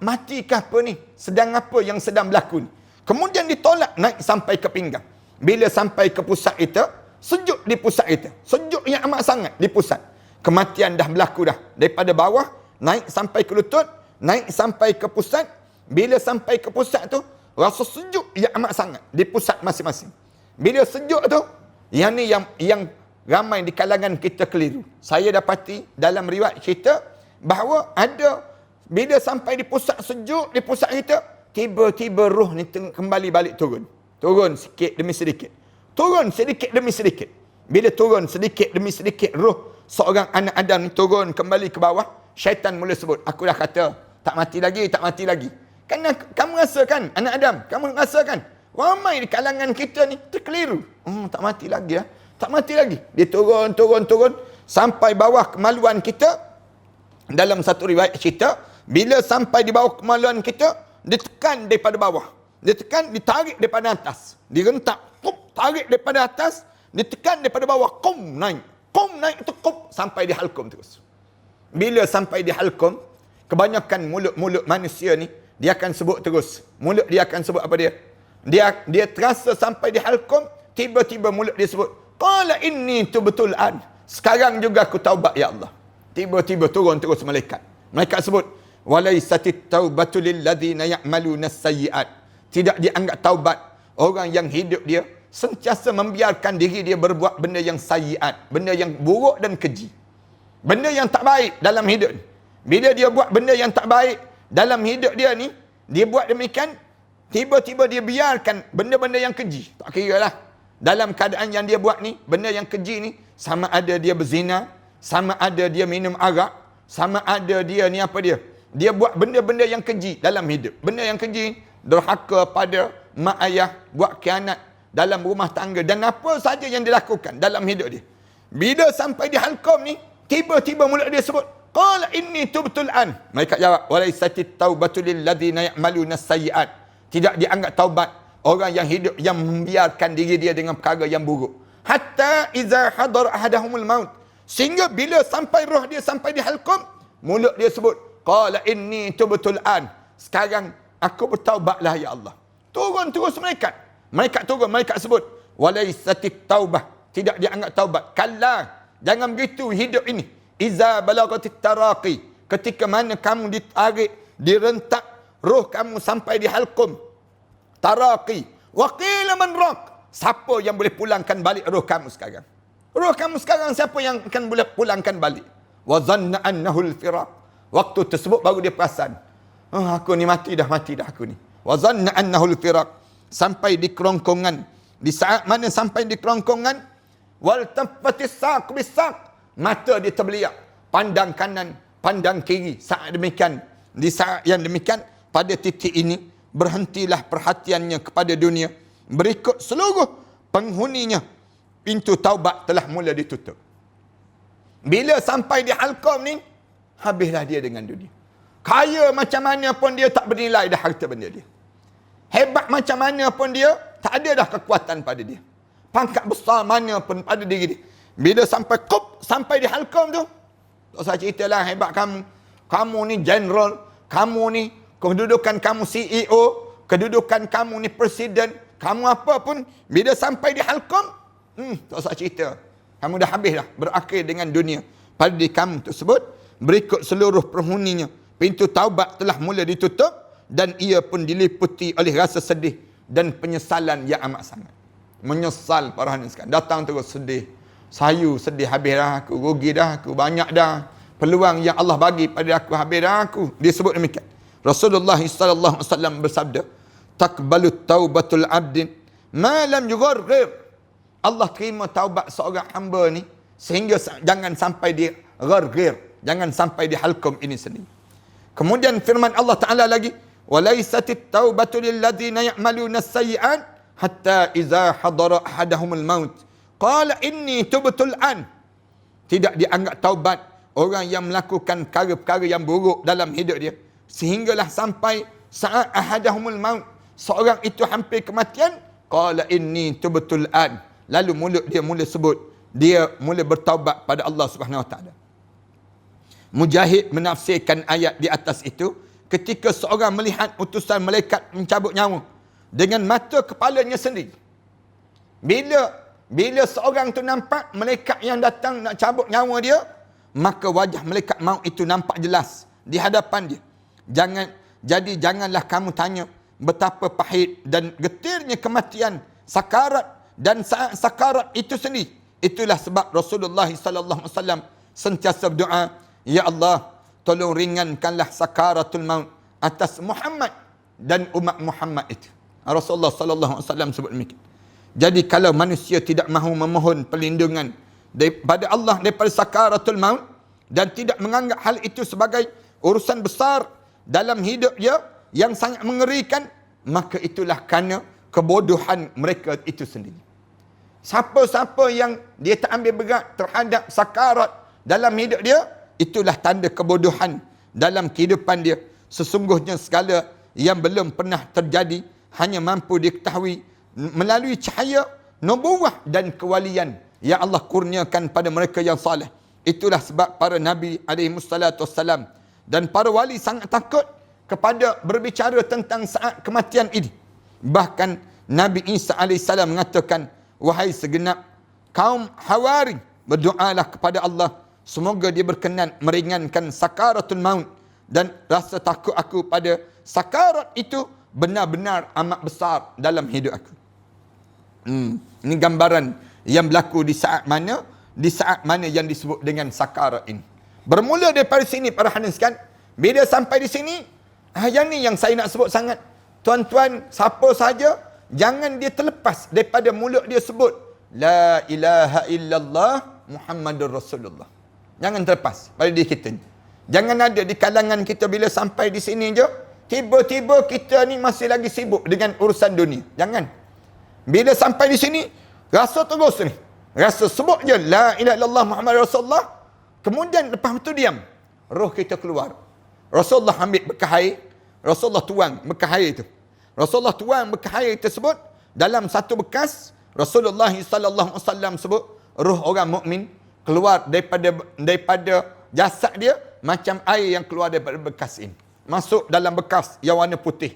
Matikah apa ni? Sedang apa yang sedang berlaku ni? Kemudian ditolak naik sampai ke pinggang. Bila sampai ke pusat kita, sejuk di pusat kita. Sejuk yang amat sangat di pusat. Kematian dah berlaku dah. Daripada bawah, naik sampai ke lutut, naik sampai ke pusat. Bila sampai ke pusat tu, rasa sejuk yang amat sangat di pusat masing-masing. Bila sejuk tu, yang ni yang ramai di kalangan kita keliru. Saya dapati dalam riwayat kita bahawa ada, bila sampai di pusat sejuk, di pusat kita, tiba-tiba roh ni kembali balik turun. Turun sikit demi sedikit. Turun sedikit demi sedikit. Bila turun sedikit demi sedikit, roh seorang anak Adam ni turun kembali ke bawah, syaitan mula sebut, aku dah kata, tak mati lagi. Kerana kamu rasakan, anak Adam, kamu rasakan, ramai di kalangan kita ni terkeliru. Tak mati lagi ya. Tak mati lagi. Dia turun, sampai bawah kemaluan kita. Dalam satu riwayat cerita, bila sampai di bawah kemaluan kita, ditekan daripada bawah. Ditekan, ditarik daripada atas. Direntak, tarik daripada atas, ditekan daripada bawah, naik. Naik tu, sampai di halkum terus. bila sampai di halqum, kebanyakan mulut-mulut manusia ni, dia akan sebut terus. Mulut dia akan sebut apa dia? Dia terasa sampai di halqum, tiba-tiba mulut dia sebut, qala inni tubtul an. Sekarang juga aku taubat ya Allah. Tiba-tiba turun terus malaikat. Malaikat sebut, walaisatit taubatu lilladzina ya'maluna as-sayyi'at. Tidak dianggap taubat orang yang hidup dia sentiasa membiarkan diri dia berbuat benda yang sayyi'at, benda yang buruk dan keji. Benda yang tak baik dalam hidup ni. Bila dia buat benda yang tak baik dalam hidup dia ni, dia buat demikian, tiba-tiba dia biarkan benda-benda yang keji. Tak kira lah. Dalam keadaan yang dia buat ni, benda yang keji ni, sama ada dia berzina, sama ada dia minum arak, sama ada dia ni apa dia. Dia buat benda-benda yang keji dalam hidup. Benda yang keji, derhaka pada mak ayah, buat khianat dalam rumah tangga dan apa saja yang dilakukan dalam hidup dia. Bila sampai di halqum ni, tiba-tiba mulut dia sebut, qala inni tubtul an. Mereka jawab, walaisatit taubatu lilladzina ya'maluna as-sayyi'at. Tidak dianggap taubat orang yang hidup yang membiarkan diri dia dengan perkara yang buruk. Hatta iza hadar ahadahumul maut. Sehingga bila sampai roh dia sampai di halqum, mulut dia sebut, qala inni tubtul an. Sekarang aku bertaubatlah ya Allah. Turun terus malaikat. Malaikat turun, malaikat sebut, walaisatit taubah. Tidak dianggap taubat. Kalla, jangan begitu hidup ini. Iza balagatit taraqi. Ketika mana kamu ditarik, direntak, roh kamu sampai di halqum. Taraqi. Wa qila man raq. Siapa yang boleh pulangkan balik roh kamu sekarang? Roh kamu sekarang siapa yang akan boleh pulangkan balik? Wa zanna annahu al-firaq. Waktu tersebut baru dia perasan, aku ni mati dah aku ni. Wa zanna annahu al-firaq. Sampai di kerongkongan. Di saat mana sampai di kerongkongan, wal tafatis saq bisaq. Mata dia terbeliak, pandang kanan, pandang kiri. Saat demikian, di saat yang demikian, pada titik ini berhentilah perhatiannya kepada dunia. Berikut seluruh penghuninya, pintu taubat telah mula ditutup. Bila sampai di halqum ni, habislah dia dengan dunia. Kaya macam mana pun dia tak bernilai dah harta benda dia. Hebat macam mana pun dia, tak ada dah kekuatan pada dia. Pangkat besar mana pun pada diri dia. Bila sampai di halqum tu, tak usah ceritalah hebat kamu. Kamu ni general, kamu ni kedudukan kamu CEO, kedudukan kamu ni presiden, kamu apa pun, bila sampai di halqum, tak usah cerita. Kamu dah habis dah, berakhir dengan dunia. Pada diri kamu tersebut, berikut seluruh penghuninya, pintu taubat telah mula ditutup dan ia pun diliputi oleh rasa sedih dan penyesalan yang amat sangat. Menyesal para hadirin sekalian. Datang terus sedih. Sayu sedih, habis dah aku, rugi dah aku, banyak dah peluang yang Allah bagi pada aku, habis dah aku. Dia sebut demikian. Rasulullah sallallahu alaihi wasallam bersabda, "Taqbalut taubatul 'abdin ma lam yugharghir." Allah terima taubat seorang hamba ni sehingga jangan sampai di gharghir, jangan sampai di halqum ini sendiri. Kemudian firman Allah Taala lagi, "Walaisatit taubatu lilladzina ya'maluna as-sayyi'at hatta idza hadara ahadahumul maut qala inni tubtul an." Tidak dianggap taubat orang yang melakukan perkara-perkara yang buruk dalam hidup dia sehinggalah sampai saat ahadahumul maut, seorang itu hampir kematian, qala inni tubtul an. Lalu mulut dia mula sebut, dia mula bertaubat pada Allah Subhanahu Wa Taala. Mujahid menafsirkan ayat di atas itu, ketika seorang melihat utusan malaikat mencabut nyawa dengan mata kepalanya sendiri. Bila seorang tu nampak malaikat yang datang nak cabut nyawa dia, maka wajah malaikat maut itu nampak jelas di hadapan dia. Janganlah kamu tanya betapa pahit dan getirnya kematian, sakarat dan saat sakarat itu sendiri. Itulah sebab Rasulullah sallallahu alaihi wasallam sentiasa berdoa, "Ya Allah, tolong ringankanlah sakaratul maut atas Muhammad dan umat Muhammad itu." Rasulullah sallallahu alaihi wasallam sebut demikian. Jadi kalau manusia tidak mahu memohon perlindungan daripada Allah daripada sakaratul maut dan tidak menganggap hal itu sebagai urusan besar dalam hidup dia yang sangat mengerikan, maka itulah kerana kebodohan mereka itu sendiri. Siapa-siapa yang dia tak ambil berat terhadap sakarat dalam hidup dia, itulah tanda kebodohan dalam kehidupan dia. Sesungguhnya segala yang belum pernah terjadi hanya mampu diketahui melalui cahaya nubuwah dan kewalian yang Allah kurniakan pada mereka yang saleh. Itulah sebab para Nabi alaihissalam dan para wali sangat takut kepada berbicara tentang saat kematian ini. Bahkan Nabi Isa alaihissalam mengatakan, wahai segenap kaum Hawari, berdoalah kepada Allah, semoga dia berkenan meringankan sakaratul maut, dan rasa takut aku pada sakarat itu benar-benar amat besar dalam hidup aku. Ini gambaran yang berlaku di saat mana? Di saat mana yang disebut dengan sakarat ini. Bermula daripada sini para hadirin sekalian, bila sampai di sini, yang ni yang saya nak sebut sangat. Tuan-tuan, siapa saja, jangan dia terlepas daripada mulut dia sebut La ilaha illallah Muhammadur Rasulullah. Jangan terlepas pada diri kita ni. Jangan ada di kalangan kita bila sampai di sini je, tiba-tiba kita ni masih lagi sibuk dengan urusan dunia. Jangan. Bila sampai di sini, rasa terus ni. Rasa sebut je La ilaha illallah Muhammadur Rasulullah. Kemudian lepas itu diam. Roh kita keluar. Rasulullah ambil bekas air. Rasulullah tuang bekas air itu. Rasulullah tuang bekas air tersebut dalam satu bekas. Rasulullah sallallahu alaihi wasallam sebut roh orang mukmin keluar daripada jasad dia macam air yang keluar daripada bekas ini. Masuk dalam bekas yang warna putih.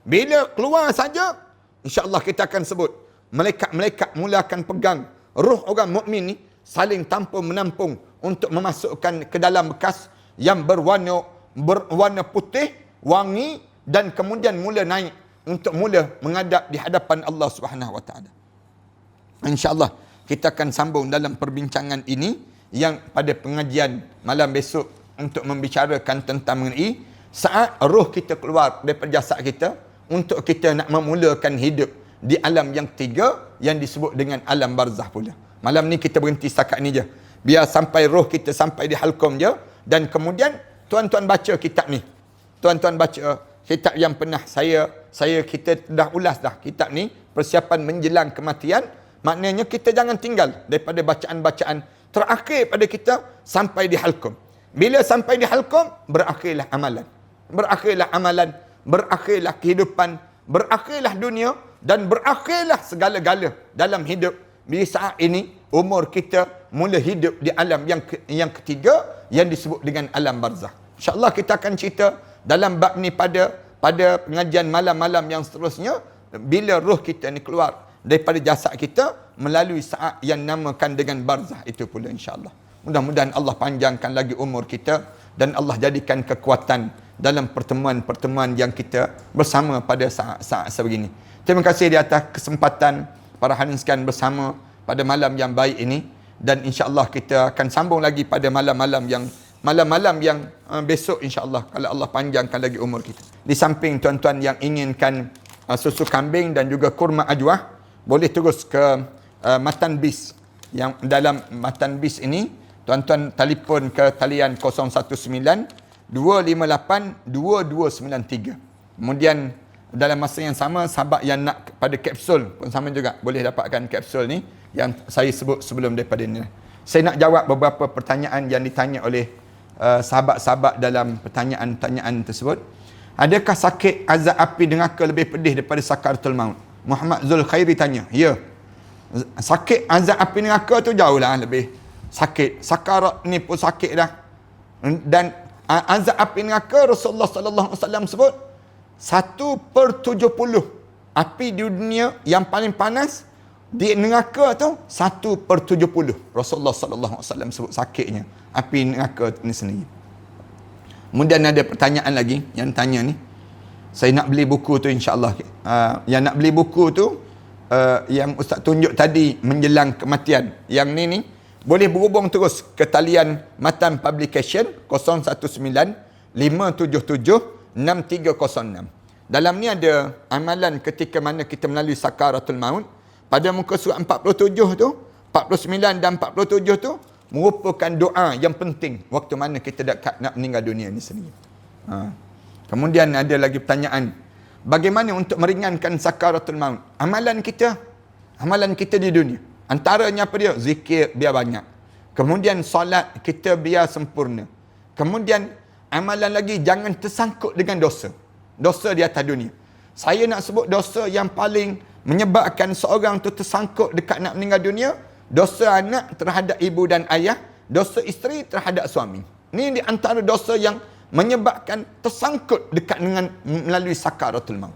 Bila keluar saja, insya-Allah kita akan sebut malaikat-malaikat mula akan pegang roh orang mukmin ni, saling tampung menampung untuk memasukkan ke dalam bekas yang berwarna putih, wangi, dan kemudian mula naik untuk mula menghadap di hadapan Allah Subhanahu Wa Taala. InsyaAllah kita akan sambung dalam perbincangan ini yang pada pengajian malam besok untuk membicarakan tentang mengenai saat roh kita keluar daripada jasad kita untuk kita nak memulakan hidup di alam yang ketiga yang disebut dengan alam barzah pula. Malam ni kita berhenti setakat ni je. Biar sampai roh kita sampai di halqum je, dan kemudian tuan-tuan baca kitab ni. Tuan-tuan baca kitab yang pernah kita dah ulas dah kitab ni, persiapan menjelang kematian. Maknanya kita jangan tinggal daripada bacaan-bacaan terakhir pada kita sampai di halqum. Bila sampai di halqum, berakhirlah amalan. Berakhirlah amalan, berakhirlah kehidupan, berakhirlah dunia, dan berakhirlah segala-gala dalam hidup. Di saat ini, umur kita mula hidup di alam yang ketiga yang disebut dengan alam barzah. InsyaAllah kita akan cerita dalam bab ni pada pengajian malam-malam yang seterusnya, bila roh kita ni keluar daripada jasad kita melalui saat yang namakan dengan barzah itu pula, insyaAllah. Mudah-mudahan Allah panjangkan lagi umur kita dan Allah jadikan kekuatan dalam pertemuan-pertemuan yang kita bersama pada saat-saat sebegini. Terima kasih di atas kesempatan para hadirin sekalian bersama pada malam yang baik ini, dan insya-Allah kita akan sambung lagi pada malam-malam yang besok, insya-Allah, kalau Allah panjangkan lagi umur kita. Di samping tuan-tuan yang inginkan susu kambing dan juga kurma ajwah, boleh terus ke Matan Bis. Yang dalam Matan Bis ini, tuan-tuan telefon ke talian 019-258-2293. Kemudian dalam masa yang sama, sahabat yang nak pada kapsul pun sama juga, boleh dapatkan kapsul ni yang saya sebut sebelum daripada ini. Saya nak jawab beberapa pertanyaan yang ditanya oleh sahabat-sahabat dalam pertanyaan-pertanyaan tersebut. Adakah sakit azab api neraka lebih pedih daripada sakaratul maut? Muhammad Zul Khairi tanya. Ya. Sakit azab api neraka tu jauhlah lebih sakit. Sakarat ni pun sakit dah. Dan azab api neraka Rasulullah sallallahu alaihi wasallam sebut 1/70 api di dunia yang paling panas, di neraka tu 1/70. Rasulullah sallallahu alaihi wasallam sebut sakitnya api neraka ni sendiri. Kemudian ada pertanyaan lagi yang tanya ni. Saya nak beli buku tu, insya-Allah. Yang nak beli buku tu yang Ustaz tunjuk tadi, menjelang kematian. Yang ni boleh berhubung terus ke talian Matan Publication 019-577-6306. Dalam ni ada amalan ketika mana kita melalui sakaratul maut. Pada muka surat 47 tu, 49 dan 47 tu merupakan doa yang penting waktu mana kita dekat nak meninggal dunia ni sendiri. Kemudian ada lagi pertanyaan, bagaimana untuk meringankan sakaratul maut? Amalan kita di dunia, antaranya apa dia? Zikir biar banyak. Kemudian solat kita biar sempurna. Kemudian amalan lagi, jangan tersangkut dengan dosa di atas dunia. Saya nak sebut dosa yang paling menyebabkan seorang tu tersangkut dekat nak meninggal dunia, dosa anak terhadap ibu dan ayah, dosa isteri terhadap suami. Ini di antara dosa yang menyebabkan tersangkut dekat dengan melalui sakaratul maut.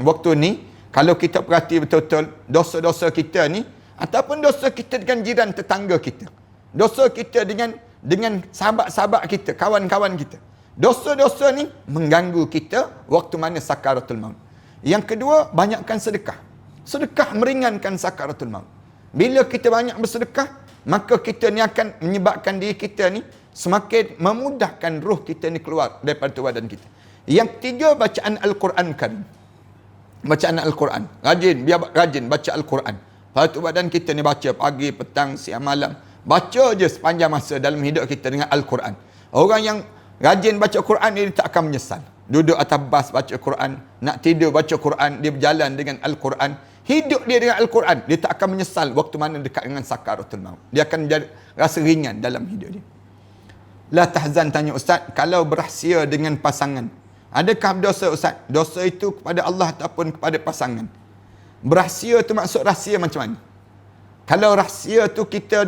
Waktu ni, kalau kita perhati betul-betul dosa-dosa kita ni, ataupun dosa kita dengan jiran tetangga kita, dosa kita dengan sahabat-sahabat kita, kawan-kawan kita, dosa-dosa ni mengganggu kita waktu mana sakaratul maut. Yang kedua, banyakkan sedekah. Sedekah meringankan sakaratul maut. Bila kita banyak bersedekah, maka kita ni akan menyebabkan diri kita ni semakin memudahkan roh kita ni keluar daripada badan kita. Yang ketiga, bacaan Al-Quran Karim. Bacaan Al-Quran. Biar rajin baca Al-Quran. Pada badan kita ni baca pagi, petang, siang, malam. Baca je sepanjang masa dalam hidup kita dengan Al-Quran. Orang yang rajin baca Quran dia tak akan menyesal. Duduk atas bas baca Quran, nak tidur baca Quran, dia berjalan dengan Al-Quran. Hidup dia dengan Al-Quran, dia tak akan menyesal waktu mana dekat dengan sakaratul maut. Dia akan rasa ringan dalam hidup dia. La tahzan, tanya Ustaz, kalau berahsia dengan pasangan, adakah dosa Ustaz? Dosa itu kepada Allah ataupun kepada pasangan? Berahsia tu maksud rahsia macam mana? Kalau rahsia tu kita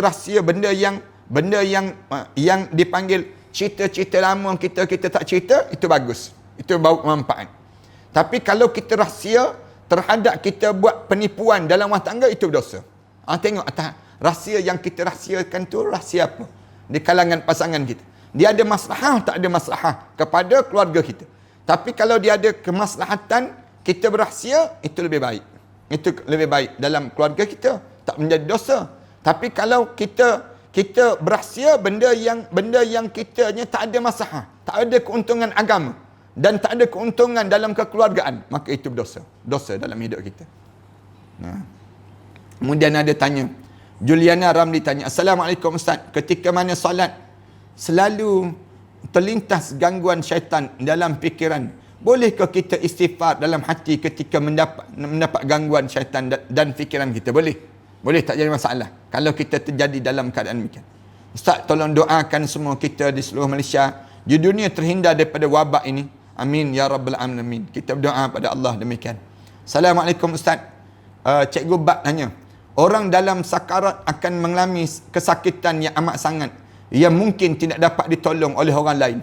rahsia benda yang dipanggil cerita-cerita lama kita tak cerita, itu bagus. Itu bawa manfaat. Tapi kalau kita rahsia terhadap kita buat penipuan dalam rumah tangga, itu dosa. Tengok atas rahsia yang kita rahsiakan tu rahsia apa? Di kalangan pasangan kita. Dia ada maslahah, tak ada maslahah kepada keluarga kita. Tapi kalau dia ada kemaslahatan, kita berahsia, itu lebih baik. Itu lebih baik dalam keluarga kita. Tak menjadi dosa. Tapi kalau kita berahsia benda yang kitanya tak ada maslahah, tak ada keuntungan agama dan tak ada keuntungan dalam kekeluargaan, maka itu berdosa. Dosa dalam hidup kita. Kemudian ada tanya, Juliana Ramli tanya, Assalamualaikum Ustaz, ketika mana solat selalu terlintas gangguan syaitan dalam fikiran, bolehkah kita istighfar dalam hati ketika mendapat gangguan syaitan dan fikiran kita? Boleh, tak jadi masalah kalau kita terjadi dalam keadaan demikian. Ustaz, tolong doakan semua kita di seluruh Malaysia di dunia terhindar daripada wabak ini. Amin ya rabbal alamin. Kita berdoa pada Allah demikian. Assalamualaikum Ustaz. Cikgu Bat tanya, orang dalam sakarat akan mengalami kesakitan yang amat sangat yang mungkin tidak dapat ditolong oleh orang lain,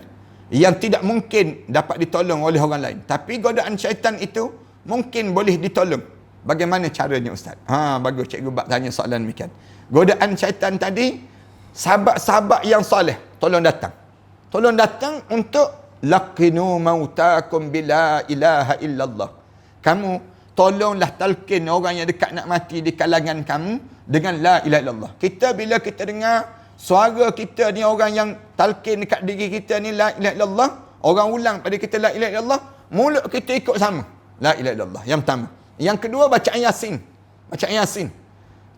yang tidak mungkin dapat ditolong oleh orang lain, tapi godaan syaitan itu mungkin boleh ditolong. Bagaimana caranya Ustaz? Bagus Cikgu Bat tanya soalan demikian. Godaan syaitan tadi, sahabat-sahabat yang soleh tolong datang untuk laqinu mautakum bila ilaha illallah. Kamu tolonglah talqin orang yang dekat nak mati di kalangan kamu dengan la ilaha illallah. Bila kita dengar suara kita ni, orang yang talqin dekat diri kita ni la ilaha illallah, orang ulang pada kita la ilaha illallah, mulut kita ikut sama la ilaha illallah. Yang pertama. Yang kedua, bacaan Yasin.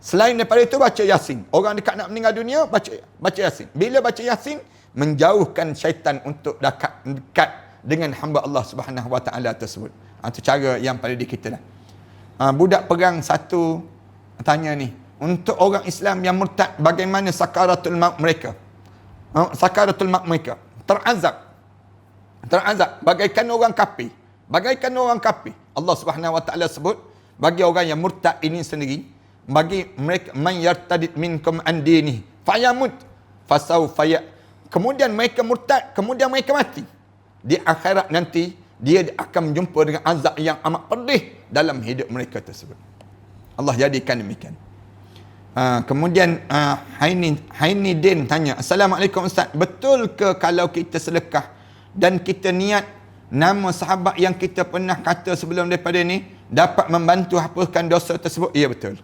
Selain daripada itu, baca Yasin. Orang dekat nak meninggal dunia, baca Yasin. Bila baca Yasin, menjauhkan syaitan untuk dekat dengan hamba Allah Subhanahu Wa Taala tersebut. Itu cara yang pada diri kita lah. Budak perang satu tanya ni, untuk orang Islam yang murtad, bagaimana sakaratul maut mereka? Sakaratul maut mereka terazab bagaikan orang kafir. Allah Subhanahu Wa Taala sebut bagi orang yang murtad ini sendiri, bagi mereka man yartadid minkum an dinihi fayamut fasawfa kemudian mereka murtad, kemudian mereka mati, di akhirat nanti dia akan berjumpa dengan azab yang amat pedih dalam hidup mereka tersebut. Allah jadikan demikian. Kemudian Haini Din tanya, Assalamualaikum Ustaz, betul ke kalau kita sedekah dan kita niat nama sahabat yang kita pernah kata sebelum daripada ni dapat membantu hapuskan dosa tersebut? Ya betul.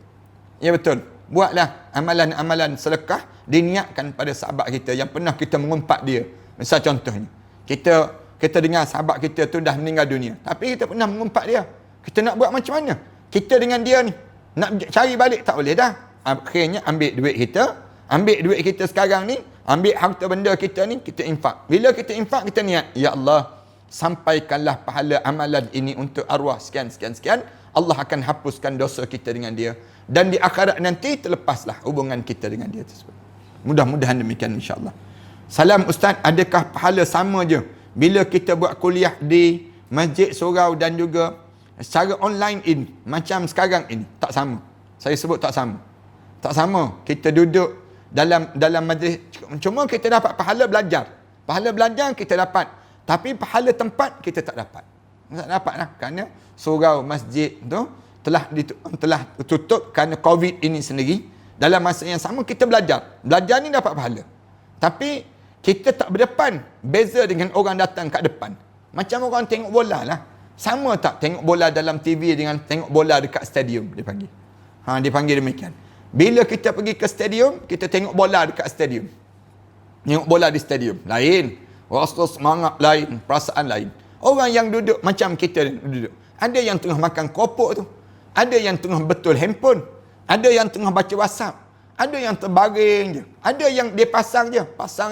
Buatlah amalan-amalan sedekah diniatkan pada sahabat kita yang pernah kita mengumpat dia. Misal contohnya, kita dengar sahabat kita tu dah meninggal dunia, tapi kita pernah mengumpat dia. Kita nak buat macam mana? Kita dengan dia ni nak cari balik tak boleh dah. Akhirnya ambil duit kita sekarang ni, ambil harta benda kita ni, kita infak. Bila kita infak, kita niat, ya Allah, sampaikanlah pahala amalan ini untuk arwah sekian. Allah akan hapuskan dosa kita dengan dia, dan di akhirat nanti terlepaslah hubungan kita dengan dia tersebut. Mudah-mudahan demikian insya-Allah. Salam Ustaz, adakah pahala sama je bila kita buat kuliah di masjid surau dan juga secara online ini macam sekarang ini? Tak sama. Saya sebut tak sama. Kita duduk dalam majlis. Cuma kita dapat pahala belajar. Pahala belajar kita dapat. Tapi pahala tempat kita tak dapat. Tak dapat lah. Kerana surau masjid tu telah tutup kerana COVID ini sendiri. Dalam masa yang sama kita belajar. Belajar ni dapat pahala. Tapi kita tak berdepan. Beza dengan orang datang kat depan. Macam orang tengok bola lah. Sama tak tengok bola dalam TV dengan tengok bola dekat stadium, dia panggil. Dia panggil demikian. Bila kita pergi ke stadium, kita tengok bola dekat stadium. Tengok bola di stadium. Lain. Rasa semangat lain. Perasaan lain. Orang yang duduk macam kita duduk. Ada yang tengah makan keropok tu. Ada yang tengah betul handphone. Ada yang tengah baca WhatsApp. Ada yang terbaring je. Ada yang dia pasang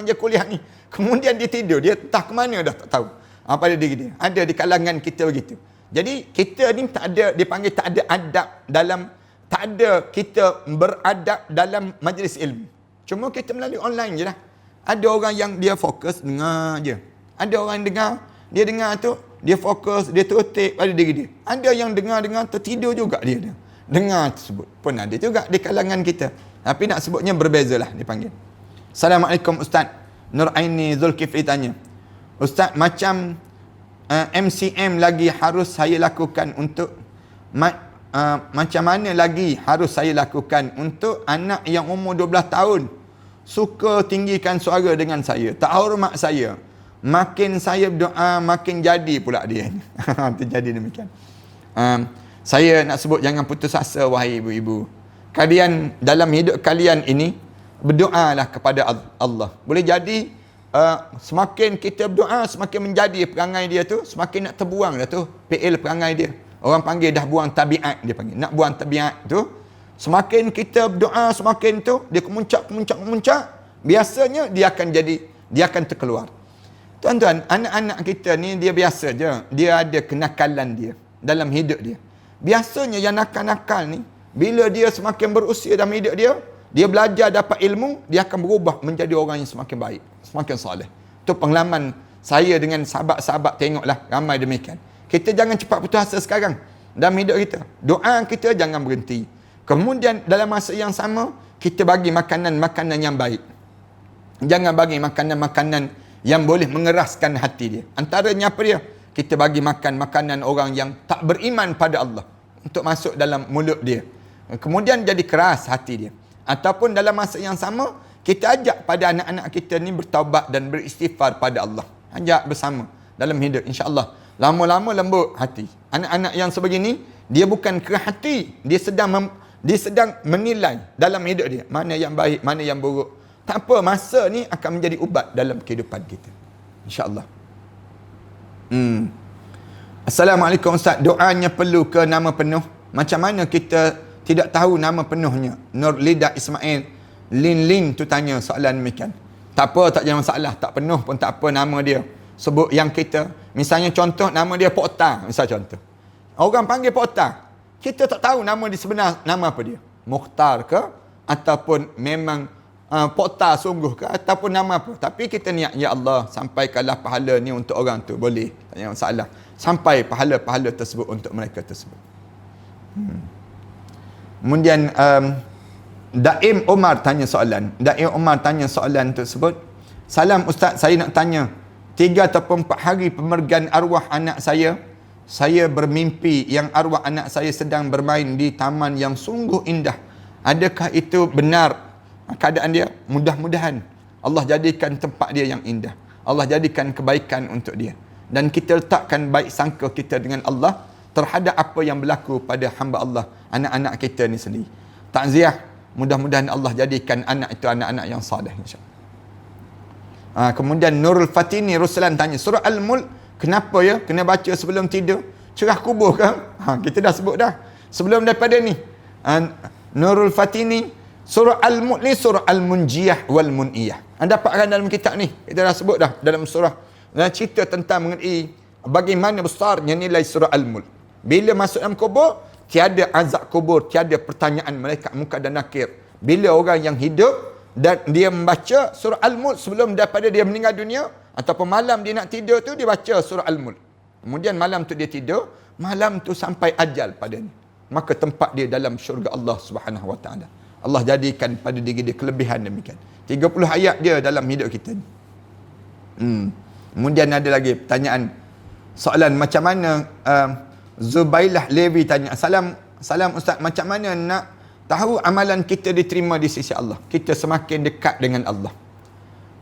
je kuliah ni. Kemudian dia tidur. Dia entah ke mana dah tak tahu. Pada diri dia. Ada di kalangan kita begitu. Jadi kita ni tak ada, dia panggil tak ada adab dalam, tak ada kita beradab dalam majlis ilmu. Cuma kita melalui online je lah. Ada orang yang dia fokus dengar je. Ada orang dia dengar tu, dia fokus, dia tertik pada diri dia. Ada yang dengar tertidur juga dia. Dengar tersebut. Pun ada juga di kalangan kita. Tapi nak sebutnya berbezalah dipanggil. Assalamualaikum Ustaz. Nur Aini Zulkifli tanya. Ustaz, macam MCM lagi harus saya lakukan untuk macam mana lagi harus saya lakukan untuk anak yang umur 12 tahun suka tinggikan suara dengan saya, tak hormat saya. Makin saya berdoa, makin jadi pula dia. Terjadi demikian. Saya nak sebut, jangan putus asa wahai ibu-ibu. Kalian dalam hidup kalian ini berdoalah kepada Allah. Boleh jadi semakin kita berdoa, semakin menjadi perangai dia tu, semakin nak terbuang dah tu PL perangai dia. Orang panggil dah buang tabiat, dia panggil. Nak buang tabiat tu, semakin kita berdoa, semakin tu dia kemuncak, biasanya dia akan terkeluar. Tuan-tuan, anak-anak kita ni dia biasa je. Dia ada kenakalan dia dalam hidup dia. Biasanya yang nakal-nakal ni, bila dia semakin berusia dalam hidup dia, dia belajar dapat ilmu, dia akan berubah menjadi orang yang semakin baik, semakin soleh. Itu pengalaman saya dengan sahabat-sahabat, tengoklah ramai demikian. Kita jangan cepat putus asa sekarang dalam hidup kita. Doa kita jangan berhenti. Kemudian dalam masa yang sama, kita bagi makanan-makanan yang baik. Jangan bagi makanan-makanan yang boleh mengeraskan hati dia. Antaranya apa dia? Kita bagi makan makanan orang yang tak beriman pada Allah untuk masuk dalam mulut dia. Kemudian jadi keras hati dia. Ataupun dalam masa yang sama, kita ajak pada anak-anak kita ni bertaubat dan beristighfar pada Allah. Ajak bersama dalam hidup, insya-Allah. Lama-lama lembut hati. Anak-anak yang sebegini, dia bukan keras hati. Dia sedang menilai dalam hidup dia. Mana yang baik, mana yang buruk. Tak apa, masa ni akan menjadi ubat dalam kehidupan kita. InsyaAllah. Assalamualaikum Ustaz. Doanya perlu ke nama penuh? Macam mana kita tidak tahu nama penuhnya? Nur Lida Ismail Lin tu tanya soalan demikian. Tak apa, tak ada masalah. Tak penuh pun tak apa nama dia. Sebut yang kita, misalnya contoh nama dia Pokta, misal contoh. Orang panggil Pokta. Kita tak tahu nama dia sebenar, nama apa dia? Mukhtar ke? Ataupun memang Pokta sungguh ke? Ataupun nama apa? Tapi kita niat, ya Allah, sampaikanlah pahala ni untuk orang tu. Boleh, tak ada masalah. Sampai pahala-pahala tersebut untuk mereka tersebut. Kemudian Daim Omar tanya soalan tersebut. Salam Ustaz, saya nak tanya, 3 ataupun 4 hari pemergian arwah anak saya bermimpi yang arwah anak saya sedang bermain di taman yang sungguh indah. Adakah itu benar keadaan dia? Mudah-mudahan Allah jadikan tempat dia yang indah. Allah jadikan kebaikan untuk dia. Dan kita letakkan baik sangka kita dengan Allah terhadap apa yang berlaku pada hamba Allah, anak-anak kita ni sendiri. Takziah, mudah-mudahan Allah jadikan anak itu anak-anak yang saleh, insya-Allah. Kemudian Nurul Fatini Ruslan tanya, surah Al-Mulk kenapa ya kena baca sebelum tidur? Cerah kubur ke? Kita dah sebut dah sebelum daripada ni. Nurul Fatini, surah Al-Mulk ni surah Al-Munjiyah wal Muniyah. Anda dapatkan dalam kitab ni. Kita dah sebut dah dalam surah, dan cerita tentang mengenai bagaimana besarnya nilai surah Al-Mulk. Bila masuk dalam kubur, tiada azab kubur, tiada pertanyaan malaikat munkar dan nakir. Bila orang yang hidup dan dia membaca surah Al-Mulk sebelum daripada dia meninggal dunia, ataupun malam dia nak tidur tu, dia baca surah Al-Mulk. Kemudian malam tu dia tidur, malam tu sampai ajal padanya, maka tempat dia dalam syurga Allah Subhanahu Wa Taala. Allah jadikan pada diri dia kelebihan demikian. 30 ayat dia dalam hidup kita ni. Kemudian ada lagi pertanyaan, soalan macam mana Zubailah Levi tanya, salam Ustaz, macam mana nak tahu amalan kita diterima di sisi Allah? Kita semakin dekat dengan Allah.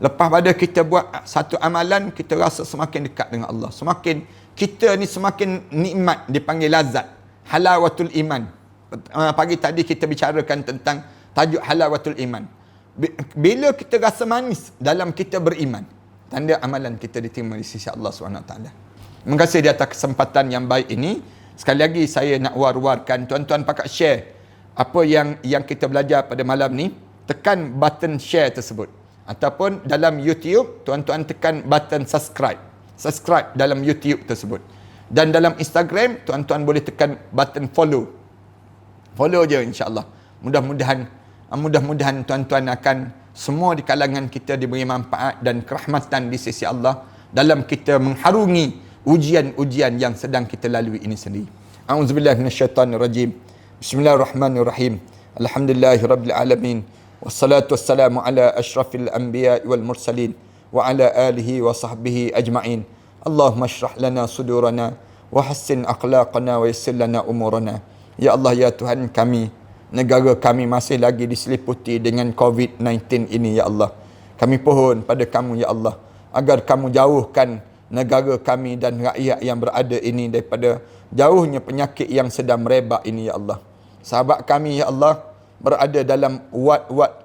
Lepas pada kita buat satu amalan, kita rasa semakin dekat dengan Allah. Semakin kita ni semakin nikmat, dipanggil lazat, halawatul iman. Pagi tadi kita bicarakan tentang tajuk halawatul iman. Bila kita rasa manis dalam kita beriman, tanda amalan kita diterima di sisi Allah SWT. Terima kasih di atas kesempatan yang baik ini. Sekali lagi saya nak war-warkan, tuan-tuan pakat share apa yang kita belajar pada malam ni. Tekan button share tersebut. Ataupun dalam YouTube, tuan-tuan tekan button subscribe dalam YouTube tersebut. Dan dalam Instagram, tuan-tuan boleh tekan button follow je, insya-Allah. Mudah-mudahan tuan-tuan akan semua di kalangan kita diberi manfaat dan kerahmatan di sisi Allah dalam kita mengharungi ujian-ujian yang sedang kita lalui ini sendiri. A'udzubillahi minasyaitonirrajim. Bismillahirrahmanirrahim. Alhamdulillahirabbil alamin. Wassalatu wassalamu ala asyrafil anbiya wal mursalin wa ala alihi wa sahbihi ajma'in. Allahumma shrah lana sudurana wa hassin akhlaqana wa yassir lana umurana. Ya Allah, ya Tuhan kami, negara kami masih lagi diseliputi dengan COVID-19 ini, ya Allah. Kami pohon pada kamu, ya Allah, agar kamu jauhkan negara kami dan rakyat yang berada ini daripada jauhnya penyakit yang sedang merebak ini, ya Allah. Sahabat kami, ya Allah, berada dalam wad-wad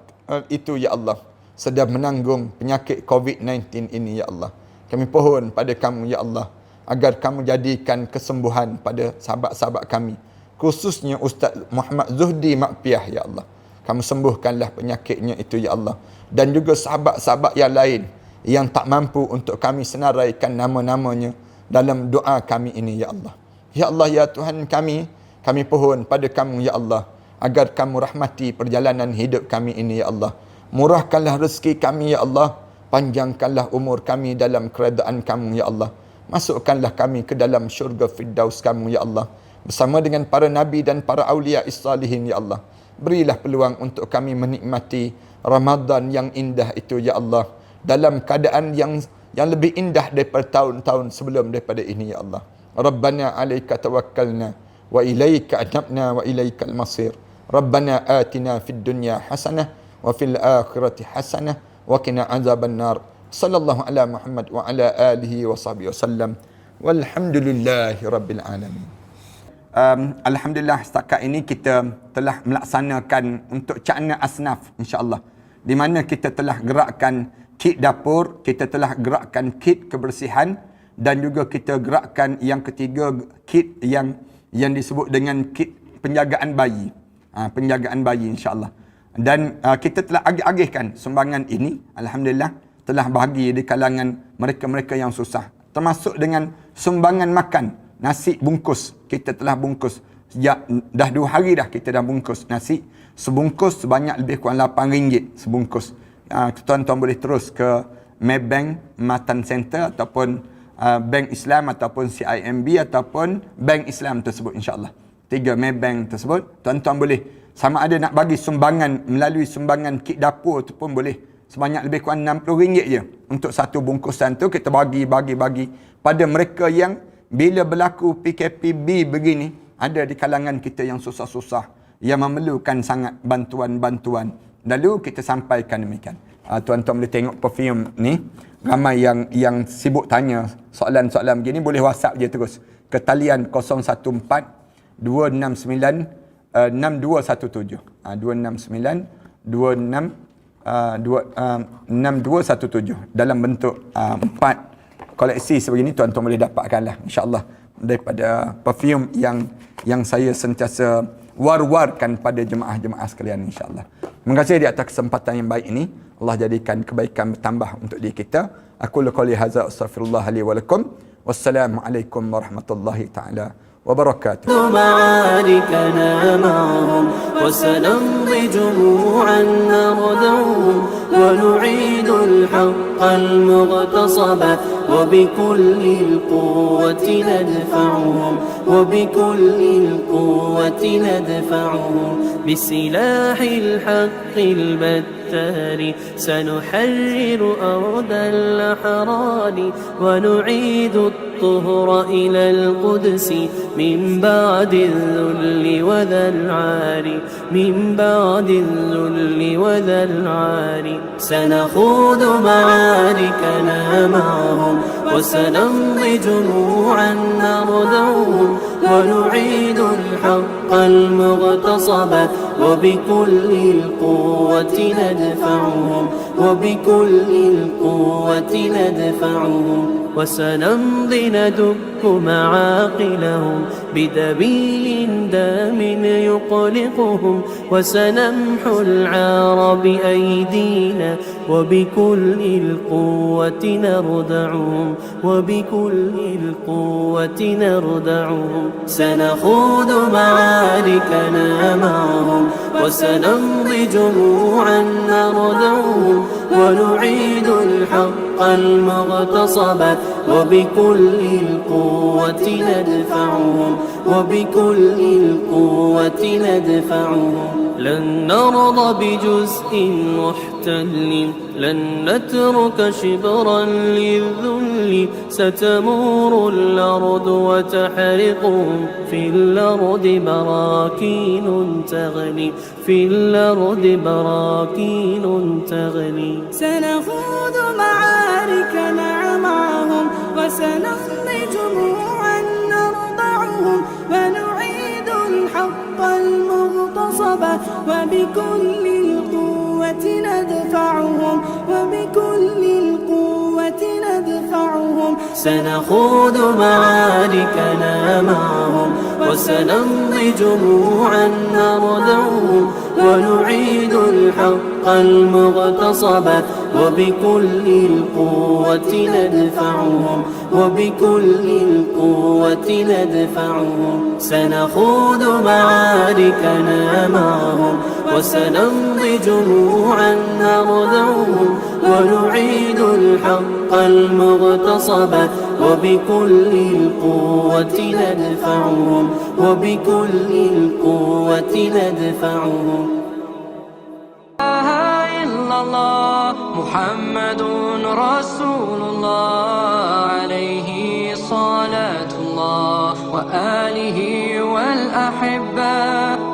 itu, ya Allah, sedang menanggung penyakit COVID-19 ini, ya Allah. Kami pohon pada kamu, ya Allah, agar kamu jadikan kesembuhan pada sahabat-sahabat kami, khususnya Ustaz Muhammad Zuhdi Makpiah, ya Allah. Kamu sembuhkanlah penyakitnya itu, ya Allah. Dan juga sahabat-sahabat yang lain yang tak mampu untuk kami senaraikan nama-namanya dalam doa kami ini, ya Allah. Ya Allah, ya Tuhan kami pohon pada kamu, ya Allah, agar kamu rahmati perjalanan hidup kami ini, ya Allah. Murahkanlah rezeki kami, ya Allah. Panjangkanlah umur kami dalam keredaan kamu, ya Allah. Masukkanlah kami ke dalam syurga Firdaus kamu, ya Allah, bersama dengan para nabi dan para awliya salihin, ya Allah. Berilah peluang untuk kami menikmati Ramadan yang indah itu, ya Allah, dalam keadaan yang lebih indah daripada tahun-tahun sebelum daripada ini, ya Allah. Rabbana alaika tawakkalna wa ilaika anabna wa ilaikal masir. Rabbana atina fid dunya hasanah wa fil akhirati hasanah wa qina azaban nar. Sallallahu ala Muhammad wa ala alihi wa sahbihi wasallam. Walhamdulillahi rabbil alamin. Alhamdulillah, setakat ini kita telah melaksanakan untuk Cakna Asnaf, insya-Allah, di mana kita telah gerakkan kit dapur, kita telah gerakkan kit kebersihan, dan juga kita gerakkan yang ketiga, kit yang disebut dengan kit penjagaan bayi. Penjagaan bayi, insya-Allah. Dan kita telah agih-agihkan sumbangan ini, alhamdulillah, telah bahagi di kalangan mereka-mereka yang susah, termasuk dengan sumbangan makan. Nasi bungkus, kita telah bungkus sejak dah 2 hari dah kita dah bungkus nasi. Sebungkus sebanyak lebih kurang RM8 sebungkus. Tuan-tuan boleh terus ke Maybank Matan Center ataupun Bank Islam ataupun CIMB ataupun Bank Islam tersebut, insya-Allah. 3 Maybank tersebut, tuan-tuan boleh sama ada nak bagi sumbangan melalui sumbangan kit dapur tu pun boleh. Sebanyak lebih kurang RM60 je. Untuk satu bungkusan tu kita bagi pada mereka yang bila berlaku PKPB begini, ada di kalangan kita yang susah-susah, yang memerlukan sangat bantuan-bantuan. Lalu kita sampaikan demikian. Tuan-tuan boleh tengok perfume ni. Ramai yang sibuk tanya soalan-soalan begini, boleh WhatsApp je terus ke talian 014-269-6217. 269-6217 dalam bentuk 4 koleksi sebegini. Tuan-tuan boleh dapatkanlah, insya-Allah, daripada perfume yang saya sentiasa war-warkan pada jemaah-jemaah sekalian, insya-Allah. Terima kasih di atas kesempatan yang baik ini. Allah jadikan kebaikan bertambah untuk diri kita. Aku qouli hadza astaghfirullah li wa lakum. Wassalamualaikum warahmatullahi taala وبركاته. معاركنا معهم وسنمضي جموعا نردعهم ونعيد الحق المغتصب وبكل القوة ندفعهم وبكل القوة ندفعهم بسلاح الحق البتار سنحرر أرض الأحرار ونعيد الطهر إلى القدس من بعد الذل وذا العار من بعد الذل وذا العار سنخوض معاركنا معهم وسنمضي جموعا نردعهم ونعيد الحق المغتصب وبكل القوة ندفعهم وبكل القوة ندفعهم وسنمضي ندك معاقلهم بدبيل دام يقلقهم وسنمحو العار بأيدينا وبكل القوة نردعهم وبكل القوة نردعهم سنخوض معاركنا معهم وسنمضي جموعا نردعهم ونعيد الحق المغتصب وبكل القوة ندفعهم وبكل القوة ندفعهم لن نرضى بجزء محتل لن نترك شبرا للذل ستمور الأرض وتحرقهم في الأرض براكين تغلي في الأرض براكين تغلي سنخوض معاركنا معهم وسنمضي جموعا نرضعهم ونعيد الحق المغتصب وبكل القوة ندفعهم وبكل القوة ندفعهم سنخوض معاركنا معهم وسنمضي جموعا نردعهم ونعيد الحق المغتصب وبكل القوة ندفعهم وبكل القوة ندفعهم سنخوض معاركنا معهم وسنمضي جموعا نردعهم ونعيد الحق المغتصب وبكل القوة ندفعهم وبكل القوة ندفعهم الله محمد رسول الله عليه صلاة الله وآله والأحبة